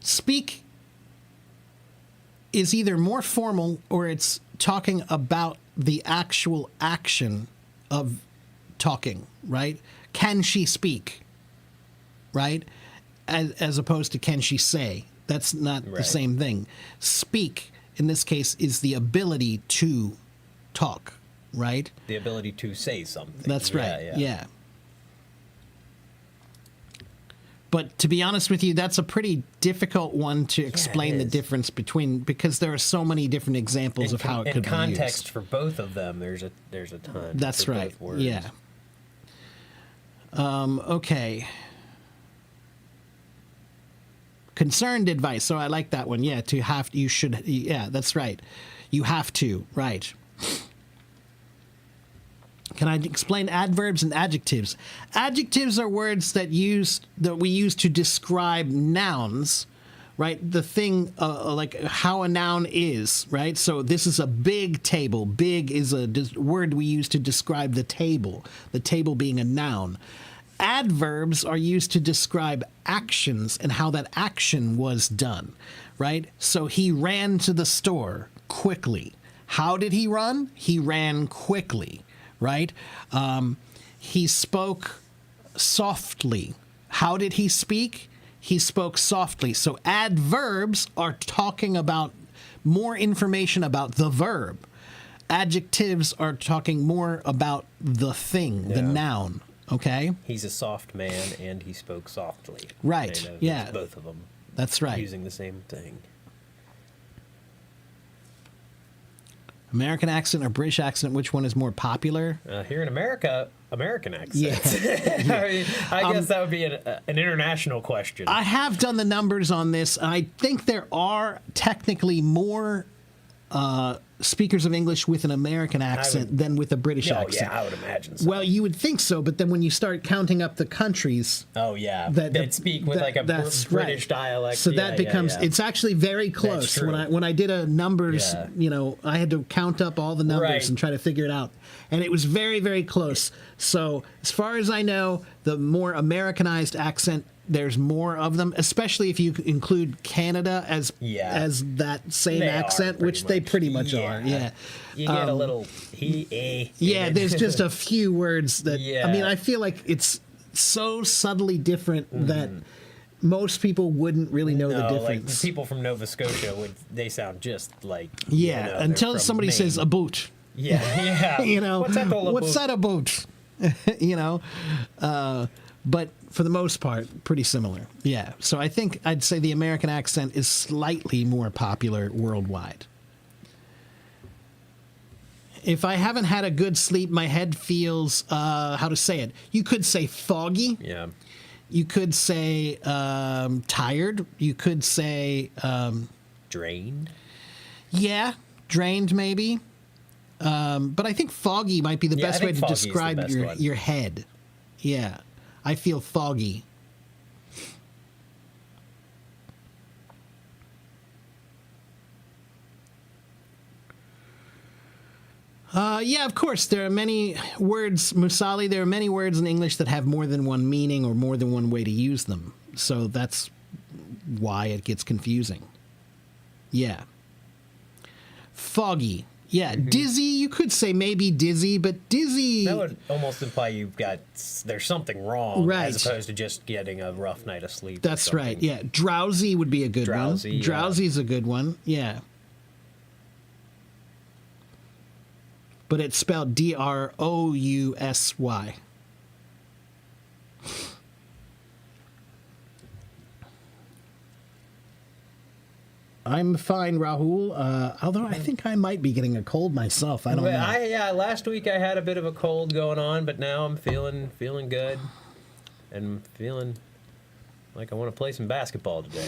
Speak is either more formal or it's talking about the actual action of talking, right? Can she speak? Right? As opposed to can she say? That's not the Right. same thing. Speak, in this case, is the ability to talk, right? The ability to say something. That's Yeah, right. Yeah. But to be honest with you, that's a pretty difficult one to explain the is. difference between because there are so many different examples of how it could in context be used. for both of them, there's a ton. That's for right. both words. Yeah. Okay. concerned advice. So I like that one. Yeah, to have, you should, yeah, that's right. You have to, right. Can I explain adverbs and adjectives? Adjectives are words that we use to describe nouns, right? The thing, like how a noun is, right? So this is a big table. Big is a word we use to describe the table being a noun. Adverbs are used to describe actions and how that action was done, right? So he ran to the store quickly. How did he run? He ran quickly, right? He spoke softly. How did he speak? He spoke softly. So adverbs are talking about more information about the verb. Adjectives are talking more about the thing, the noun. Okay? He's a soft man and he spoke softly. Right. Kind of, yeah. it's both of them. That's right. Using the same thing. American accent or British accent, which one is more popular? Here in America, American accent. Yeah. I mean, I guess that would be an international question. I have done the numbers on this. I think there are technically more speakers of English with an American accent than with a British accent. Yeah, I would imagine so. Well, you would think so, but then when you start counting up the countries... Oh, yeah. That speak with like a British dialect. So that becomes... It's actually very close. When I did a numbers, I had to count up all the numbers and try to figure it out. And it was very, very close. So as far as I know, the more Americanized accent, there's more of them, especially if you include Canada as that same accent, which they pretty much are. Yeah, you get a little there's just a few words that I mean, I feel like it's so subtly different that most people wouldn't really know the difference. Like people from Nova Scotia they sound just like until somebody Maine. says a boot. Yeah. What's that about? But for the most part, pretty similar. Yeah. So I think I'd say the American accent is slightly more popular worldwide. If I haven't had a good sleep, my head feels, how to say it? You could say foggy. Yeah. You could say tired. You could say... drained? Yeah. Drained, maybe. But I think foggy might be the best way to describe your head. Yeah. I feel foggy. Yeah, of course. There are many words, Musali, there are many words in English that have more than one meaning or more than one way to use them. So that's why it gets confusing. Yeah. Foggy. Yeah, dizzy, you could say maybe dizzy, but dizzy... That would almost imply there's something wrong, as opposed to just getting a rough night of sleep. That's right, yeah. Drowsy would be a good one. Drowsy is a good one, yeah. But it's spelled D-R-O-U-S-Y. I'm fine, Rahul. Although I think I might be getting a cold myself. I don't know. Last week I had a bit of a cold going on, but now I'm feeling good, and feeling like I want to play some basketball today.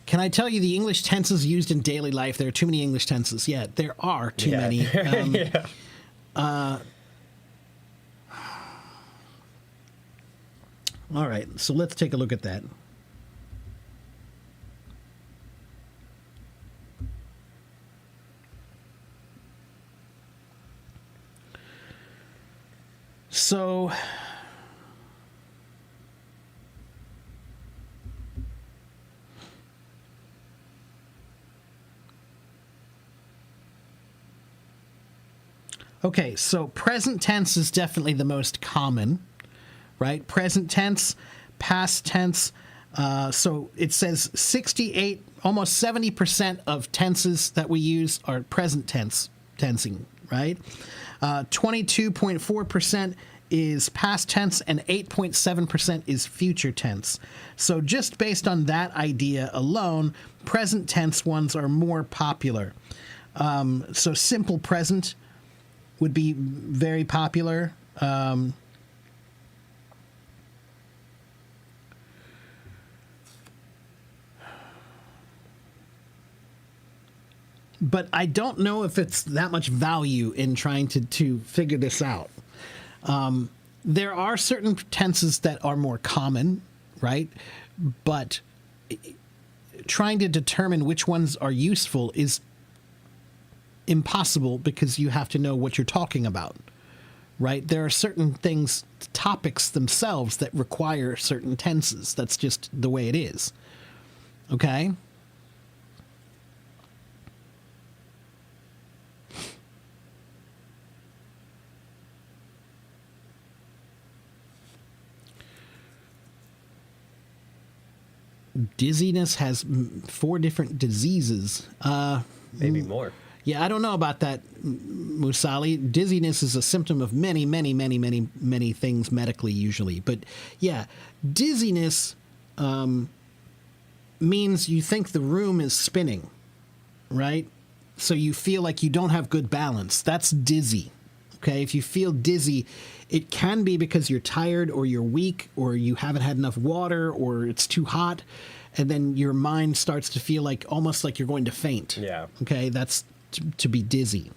Can I tell you the English tenses used in daily life? There are too many English tenses. Yeah, there are too many. All right, so let's take a look at that. So, okay, so present tense is definitely the most common, right? Present tense, past tense. So it says 68, almost 70% of tenses that we use are present tensing, right? 22.4% is past tense and 8.7% is future tense. So just based on that idea alone, present tense ones are more popular. So simple present would be very popular. but I don't know if it's that much value in trying to figure this out. There are certain tenses that are more common, right? But trying to determine which ones are useful is impossible because you have to know what you're talking about, right? There are certain things, topics themselves, that require certain tenses. That's just the way it is. Okay? Dizziness has 4 different diseases. Maybe more. Yeah, I don't know about that, Musali. Dizziness is a symptom of many, many, many, many, many things medically usually. But yeah, dizziness means you think the room is spinning, right? So you feel like you don't have good balance. That's dizzy. Okay, if you feel dizzy, it can be because you're tired or you're weak or you haven't had enough water or it's too hot, and then your mind starts to feel like almost like you're going to faint. Yeah. Okay, that's to be dizzy.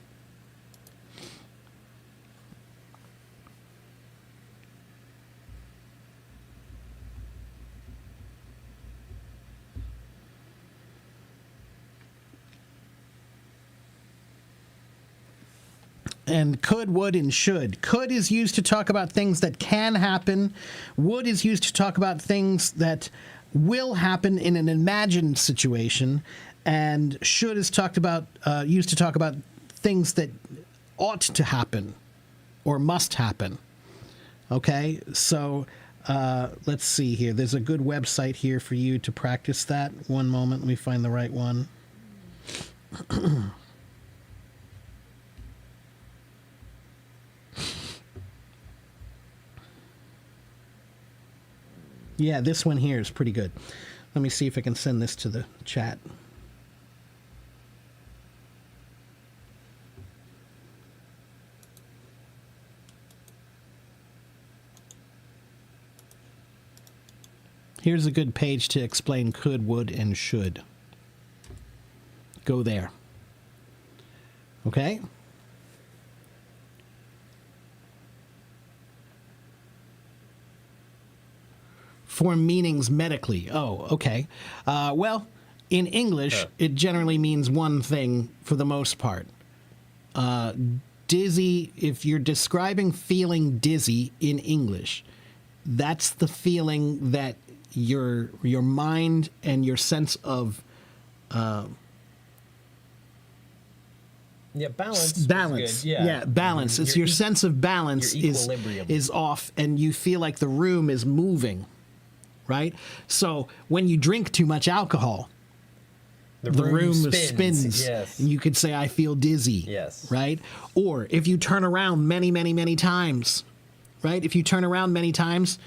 And could, would, and should. Could is used to talk about things that can happen. Would is used to talk about things that will happen in an imagined situation. And should is used to talk about things that ought to happen or must happen. Okay, so let's see here. There's a good website here for you to practice that. One moment, let me find the right one. Yeah, this one here is pretty good. Let me see if I can send this to the chat. Here's a good page to explain could, would, and should. Go there. Okay? For meanings medically. Oh, okay. Well, in English, it generally means one thing for the most part. Dizzy, if you're describing feeling dizzy in English, that's the feeling that your mind and your sense of balance. Balance. Yeah, balance. It's your sense of balance is off, and you feel like the room is moving. Right? So when you drink too much alcohol, the room spins. Yes. And you could say, I feel dizzy. Yes. Right? Or if you turn around many, many, many times, right? If you turn around many times,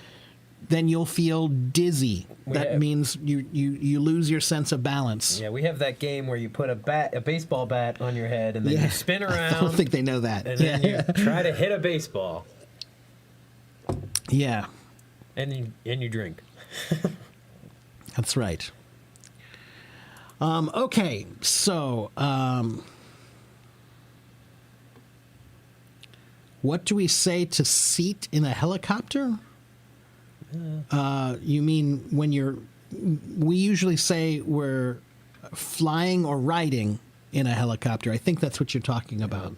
then you'll feel dizzy. That means you lose your sense of balance. Yeah, we have that game where you put a baseball bat on your head and then you spin around. I don't think they know that. And then you try to hit a baseball. Yeah. And you drink. That's right. Okay, so what do we say to seat in a helicopter? You mean when we usually say we're flying or riding in a helicopter. I think that's what you're talking about.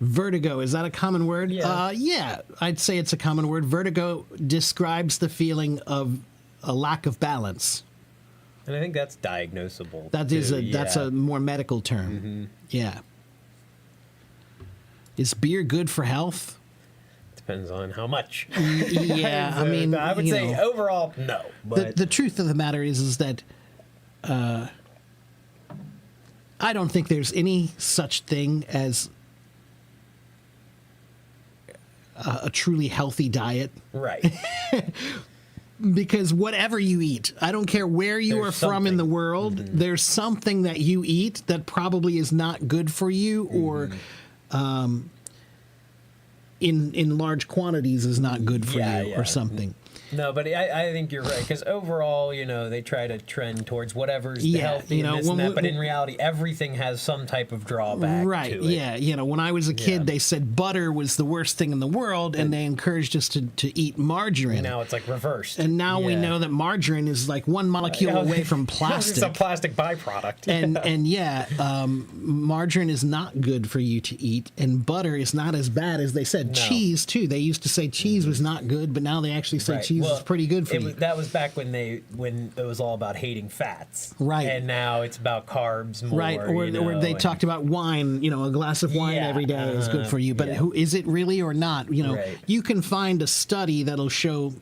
Vertigo, is that a common word? Yeah, I'd say it's a common word. Vertigo describes the feeling of a lack of balance. And I think that's diagnosable. That's a more medical term. Mm-hmm. Yeah. Is beer good for health? Depends on how much. Yeah, I mean, I would say overall, no. But the truth of the matter is that I don't think there's any such thing as a truly healthy diet. Right. Because whatever you eat, I don't care where you are from in the world, there's something that you eat that probably is not good for you, or in large quantities is not good for Yeah, you yeah. or something. No, but I think you're right, because overall, they try to trend towards whatever's the healthy and this and that, but in reality, everything has some type of drawback Right, to it. yeah. When I was a kid, Yeah. they said butter was the worst thing in the world, and they encouraged us to eat margarine. Now it's like reversed. And now we Yeah. know that margarine is like one molecule away from It's a plastic. plastic byproduct. Margarine is not good for you to eat, and butter is not as bad as they said. No. Cheese too. They used to say cheese was not good, but now they actually say Right. cheese Well, is pretty good for you. that was back when it was all about hating fats. Right. And now it's about carbs more. Right, or they and- talked about wine. A glass of wine Yeah, every day is good for you. But yeah. who is it really or not? Right. You can find a study that'll show,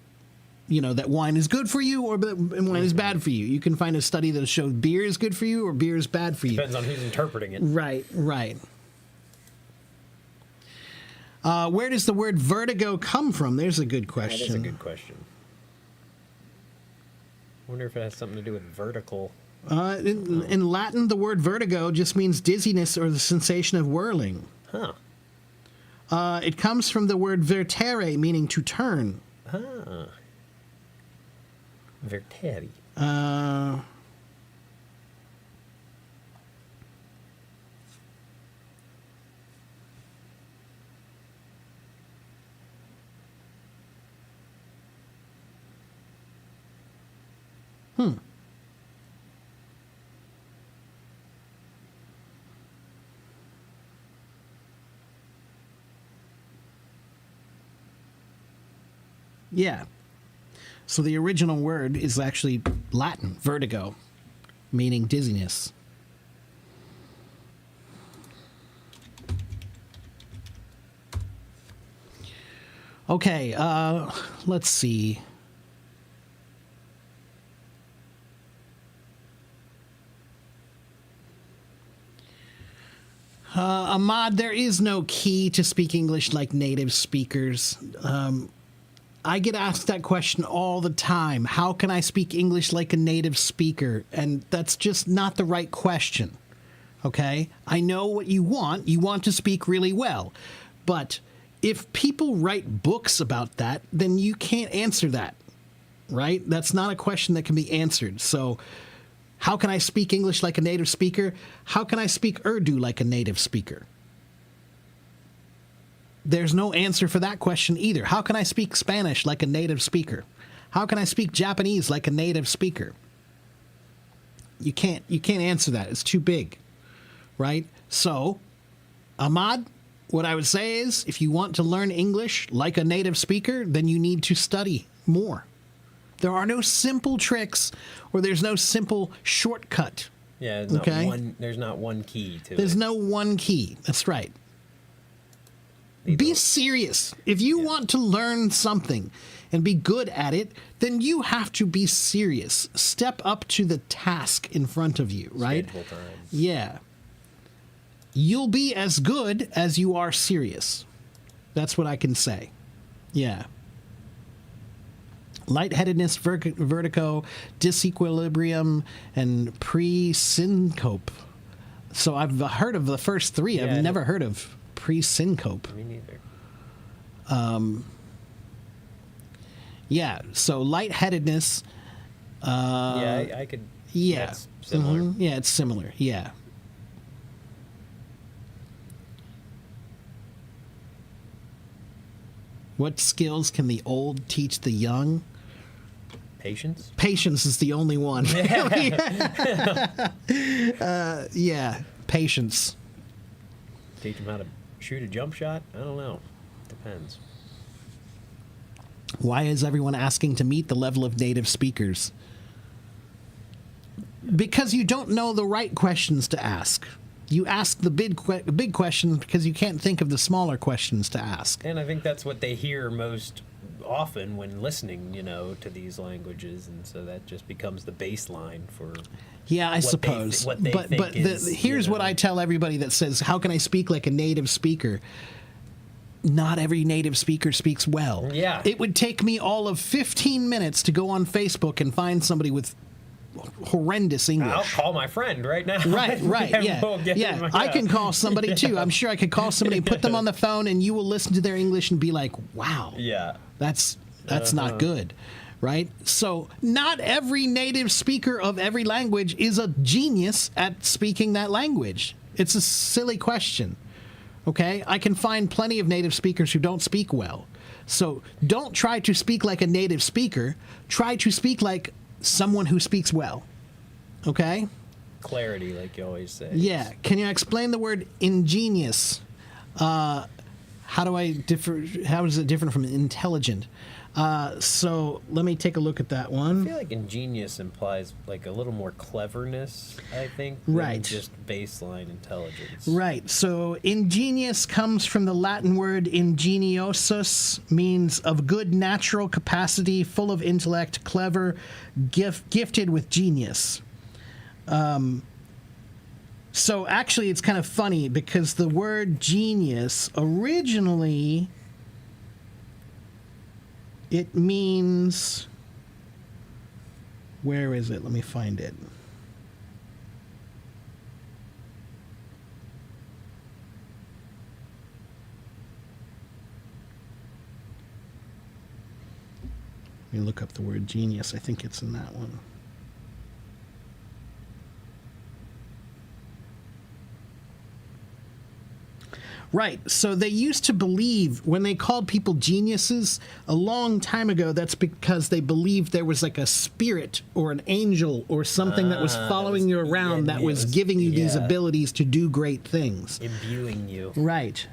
that wine is good for you or that wine is bad for you. You can find a study that'll show beer is good for you or beer is bad for you. Depends on who's interpreting it. Right. Where does the word vertigo come from? There's a good question. That is a good question. I wonder if it has something to do with vertical. In Latin, the word vertigo just means dizziness or the sensation of whirling. Huh. It comes from the word vertere, meaning to turn. Verteri. Yeah. So the original word is actually Latin, vertigo, meaning dizziness. Okay, let's see. Ahmad, there is no key to speak English like native speakers. I get asked that question all the time. How can I speak English like a native speaker? And that's just not the right question. Okay? I know what you want. You want to speak really well. But if people write books about that, then you can't answer that. Right? That's not a question that can be answered. So, how can I speak English like a native speaker? How can I speak Urdu like a native speaker? There's no answer for that question either. How can I speak Spanish like a native speaker? How can I speak Japanese like a native speaker? You can't answer that. It's too big. Right? So, Ahmad, what I would say is if you want to learn English like a native speaker, then you need to study more. There are no simple tricks or there's no simple shortcut. Yeah, there's Okay. not one key to There's it. no one key. That's right. Be serious. If you want to learn something and be good at it, then you have to be serious. Step up to the task in front of you, right? Schedule time. Yeah. You'll be as good as you are serious. That's what I can say. Yeah. Lightheadedness, vertigo, disequilibrium, and pre-syncope. So I've heard of the first three. Yeah, I've never heard of pre-syncope. Me neither. Yeah, so lightheadedness. Yeah, I could. Yeah. That's similar. Mhm. Yeah, it's similar. Yeah. What skills can the old teach the young? Patience. Patience is the only one. Yeah, patience. Teach them how to shoot a jump shot. I don't know. Depends. Why is everyone asking to meet the level of native speakers? Because you don't know the right questions to ask. You ask the big questions because you can't think of the smaller questions to ask. And I think that's what they hear most often when listening, to these languages, and so that just becomes the baseline for. Yeah, I what they suppose. what they but think but is, here's what I tell everybody that says, "How can I speak like a native speaker?" Not every native speaker speaks well. Yeah. It would take me all of 15 minutes to go on Facebook and find somebody with horrendous English. I'll call my friend right now. Right, yeah. We'll get him, Yeah, I can call somebody too. I'm sure I could call somebody and put them on the phone, and you will listen to their English and be like, wow, Yeah. that's not good, right? So not every native speaker of every language is a genius at speaking that language. It's a silly question, okay? I can find plenty of native speakers who don't speak well. So don't try to speak like a native speaker. Try to speak like someone who speaks well, okay? Clarity, like you always say. Yeah. Can you explain the word ingenious? How is it different from intelligent? So let me take a look at that I one. feel like ingenious implies like a little more cleverness, I think, than Right. just baseline intelligence. Right. So ingenious comes from the Latin word ingeniosus, means of good natural capacity, full of intellect, clever, gifted with genius. So actually, it's kind of funny because the word genius originally, it means, where is it? Let me find it. Let me look up the word genius. I think it's in that one. Right. So they used to believe when they called people geniuses a long time ago, that's because they believed there was like a spirit or an angel or something that was following you around that was giving you these abilities to do great things. Imbuing you. Right.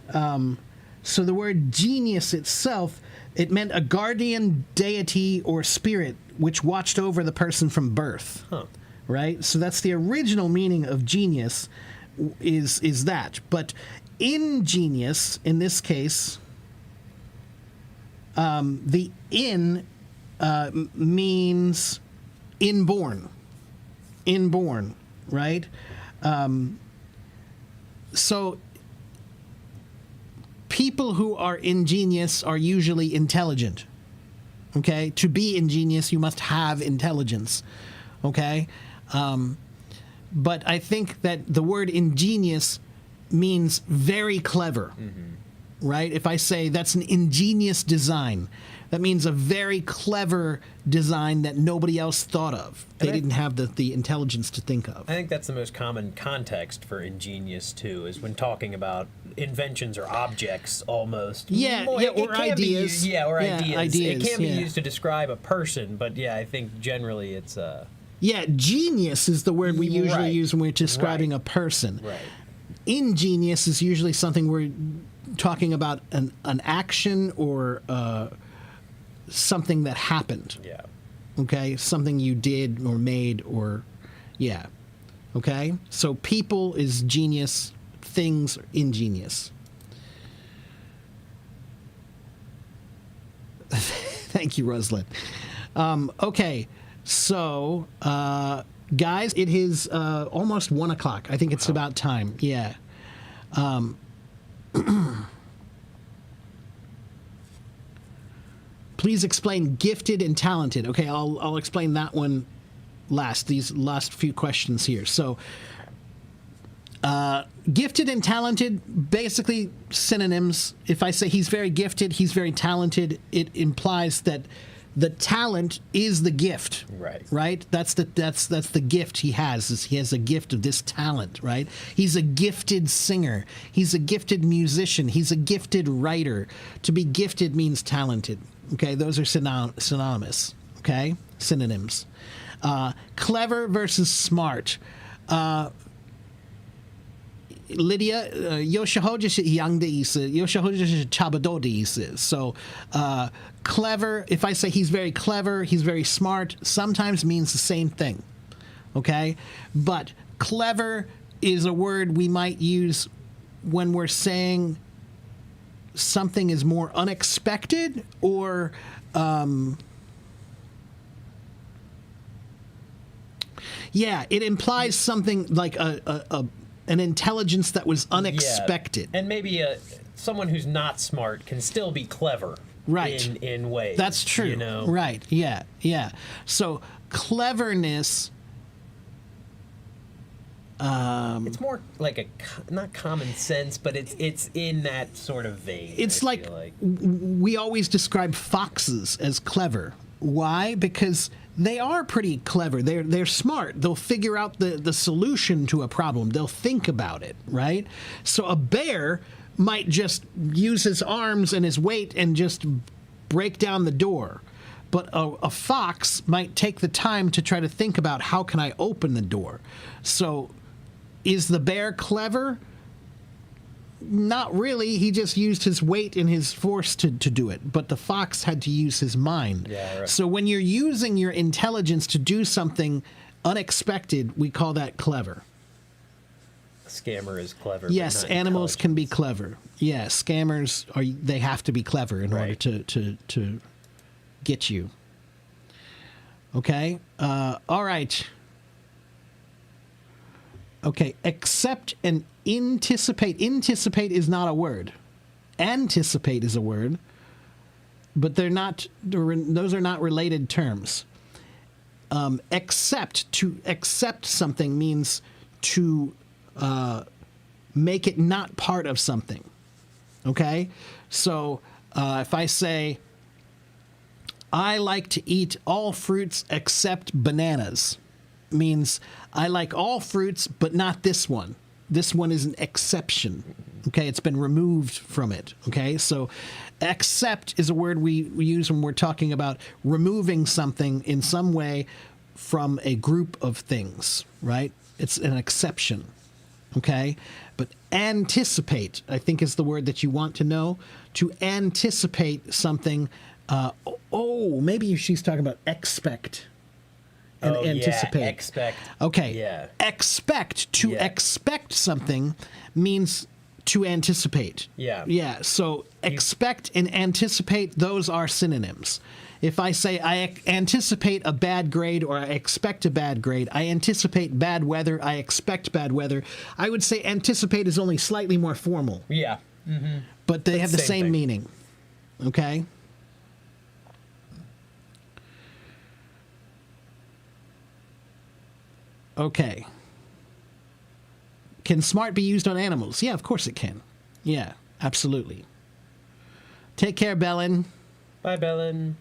So the word genius itself, it meant a guardian deity or spirit which watched over the person from birth. Huh. Right? So that's the original meaning of genius is that. But ingenious, in this case, the in means inborn. Inborn, right? So people who are ingenious are usually intelligent. Okay? To be ingenious, you must have intelligence. Okay? But I think that the word ingenious means very clever, right? If I say that's an ingenious design, that means a very clever design that nobody else thought of. They didn't have the intelligence to think of. I think that's the most common context for ingenious, too, is when talking about inventions or objects almost. Yeah, More- yeah, it or can be ideas. used- yeah, or Yeah, ideas. ideas, It can be yeah. used to describe a person, but yeah, I think generally it's Yeah, genius is the word we usually Right. use when we're describing Right. a person. right. Ingenious is usually something we're talking about an action or something that happened. Yeah. Okay, something you did or made or, yeah. Okay, so people is genius, things are ingenious. Thank you, Roslyn. Okay, so guys, it is almost 1 o'clock. I think it's about time. Yeah. Please explain gifted and talented. Okay, I'll explain that one last. These last few questions here. So, gifted and talented, basically synonyms. If I say he's very gifted, he's very talented, it implies that the talent is the gift. Right. Right? That's the gift he has. Is he has a gift of this talent, right? He's a gifted singer. He's a gifted musician. He's a gifted writer. To be gifted means talented. Okay, those are synonymous. Okay, synonyms. Clever versus smart. Lydia, 有时候就是一样的意思，有时候就是差不多的意思. So, clever, if I say he's very clever, he's very smart, sometimes means the same thing. Okay? But clever is a word we might use when we're saying something is more unexpected or yeah, it implies something like an intelligence that was unexpected. Yeah. And maybe someone who's not smart can still be clever. Right. In ways. That's true. You know? Right. Yeah. Yeah. So cleverness It's more like not common sense, but it's in that sort of vein. It's I like, feel like we always describe foxes as clever. Why? Because they are pretty clever. They're smart. They'll figure out the solution to a problem. They'll think about it, right? So a bear might just use his arms and his weight and just break down the door. But a fox might take the time to try to think about, how can I open the door? So is the bear clever? Not really. He just used his weight and his force to do it. But the fox had to use his mind. Yeah, right. So when you're using your intelligence to do something unexpected, we call that clever. a scammer is clever. Yes, but not animals can be intelligence. clever. Yeah, scammers they have to be clever in order Right. to get you. Okay. All right. Okay. Accept and anticipate. Anticipate is not a word. Anticipate is a word, but they're not. Those are not related terms. Accept, to accept something means to make it not part of something. Okay? So if I say, I like to eat all fruits except bananas, means I like all fruits, but not this one. This one is an exception. Okay? It's been removed from it. Okay? So accept is a word we use when we're talking about removing something in some way from a group of things, right? It's an exception. Okay? But anticipate, I think, is the word that you want to know. To anticipate something. Maybe she's talking about expect and anticipate. Yeah, expect. Okay. Yeah. Expect, to Yeah. expect something means to anticipate. Yeah. Yeah. So expect and anticipate, those are synonyms. If I say I anticipate a bad grade or I expect a bad grade, I anticipate bad weather, I expect bad weather, I would say anticipate is only slightly more formal, Yeah. but they have the same same thing. meaning. Okay? Okay. Can smart be used on animals? Yeah, of course it can. Yeah, absolutely. Take care, Bellin. Bye, Bellin.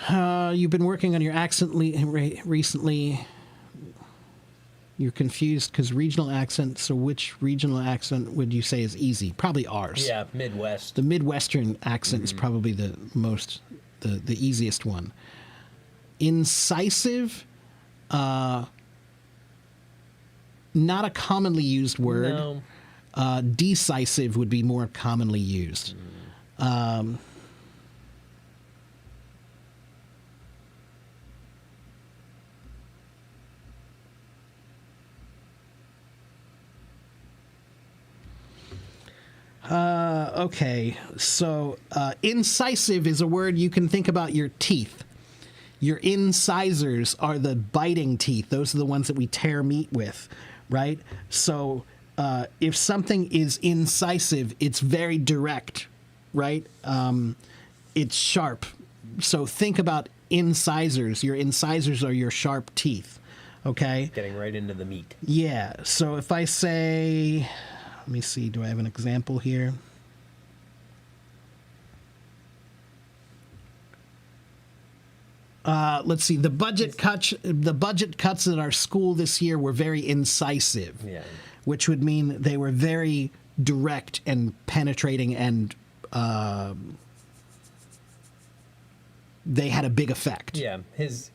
You've been working on your accent recently. You're confused because regional accent. So which regional accent would you say is easy? Probably ours. Yeah, Midwest. The Midwestern accent is probably the easiest one. Incisive, not a commonly used word. No. Decisive would be more commonly used. Okay, so incisive is a word you can think about your teeth. Your incisors are the biting teeth. Those are the ones that we tear meat with, right? So if something is incisive, it's very direct, right? It's sharp. So think about incisors. Your incisors are your sharp teeth, okay? Getting right into the meat. Yeah, so if I say, let me see, do I have an example here? Let's see. The budget cuts at our school this year were very incisive, Yeah. which would mean they were very direct and penetrating, and they had a big effect. Yeah, his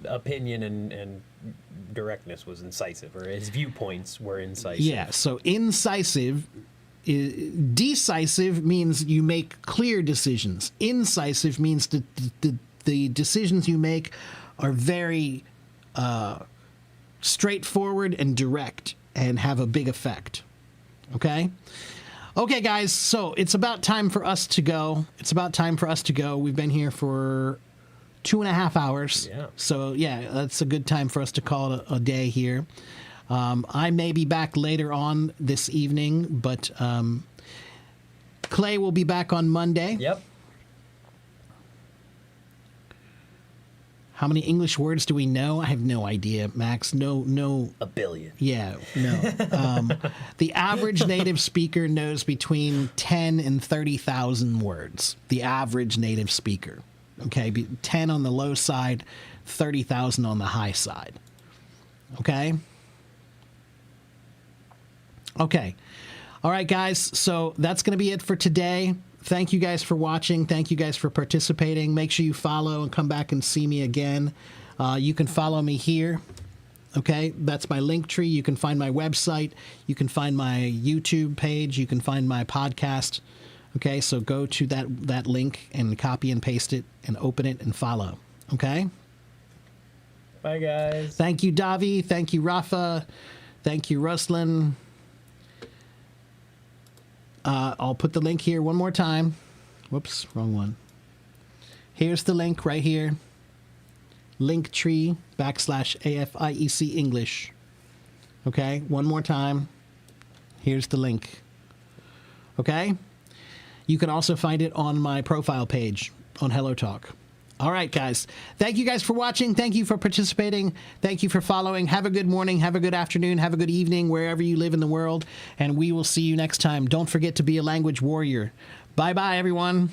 opinion and directness was incisive, or his viewpoints were incisive. Yeah. So incisive. Decisive means you make clear decisions. Incisive means the decisions you make are very straightforward and direct and have a big effect. Okay? Okay, guys, so it's about time for us to go. We've been here for 2.5 hours. Yeah. So, yeah, that's a good time for us to call it a day here. I may be back later on this evening, but Clay will be back on Monday. Yep. How many English words do we know? I have no idea, Max. No. A billion. Yeah, no. The average native speaker knows between 10 and 30,000 words. The average native speaker. Okay, 10 on the low side, 30,000 on the high side. Okay? Okay. All right, guys. So that's going to be it for today. Thank you guys for watching. Thank you guys for participating. Make sure you follow and come back and see me again. You can follow me here. Okay, that's my link tree. You can find my website. You can find my YouTube page. You can find my podcast. Okay, so go to that link and copy and paste it and open it and follow. Okay? Bye, guys. Thank you, Davi. Thank you, Rafa. Thank you, Ruslan. I'll put the link here one more time. Whoops, wrong one. Here's the link right here. Linktree /AFIEC English. Okay, one more time. Here's the link. Okay? You can also find it on my profile page on Hello Talk. All right, guys. Thank you guys for watching. Thank you for participating. Thank you for following. Have a good morning. Have a good afternoon. Have a good evening wherever you live in the world. And we will see you next time. Don't forget to be a language warrior. Bye-bye, everyone.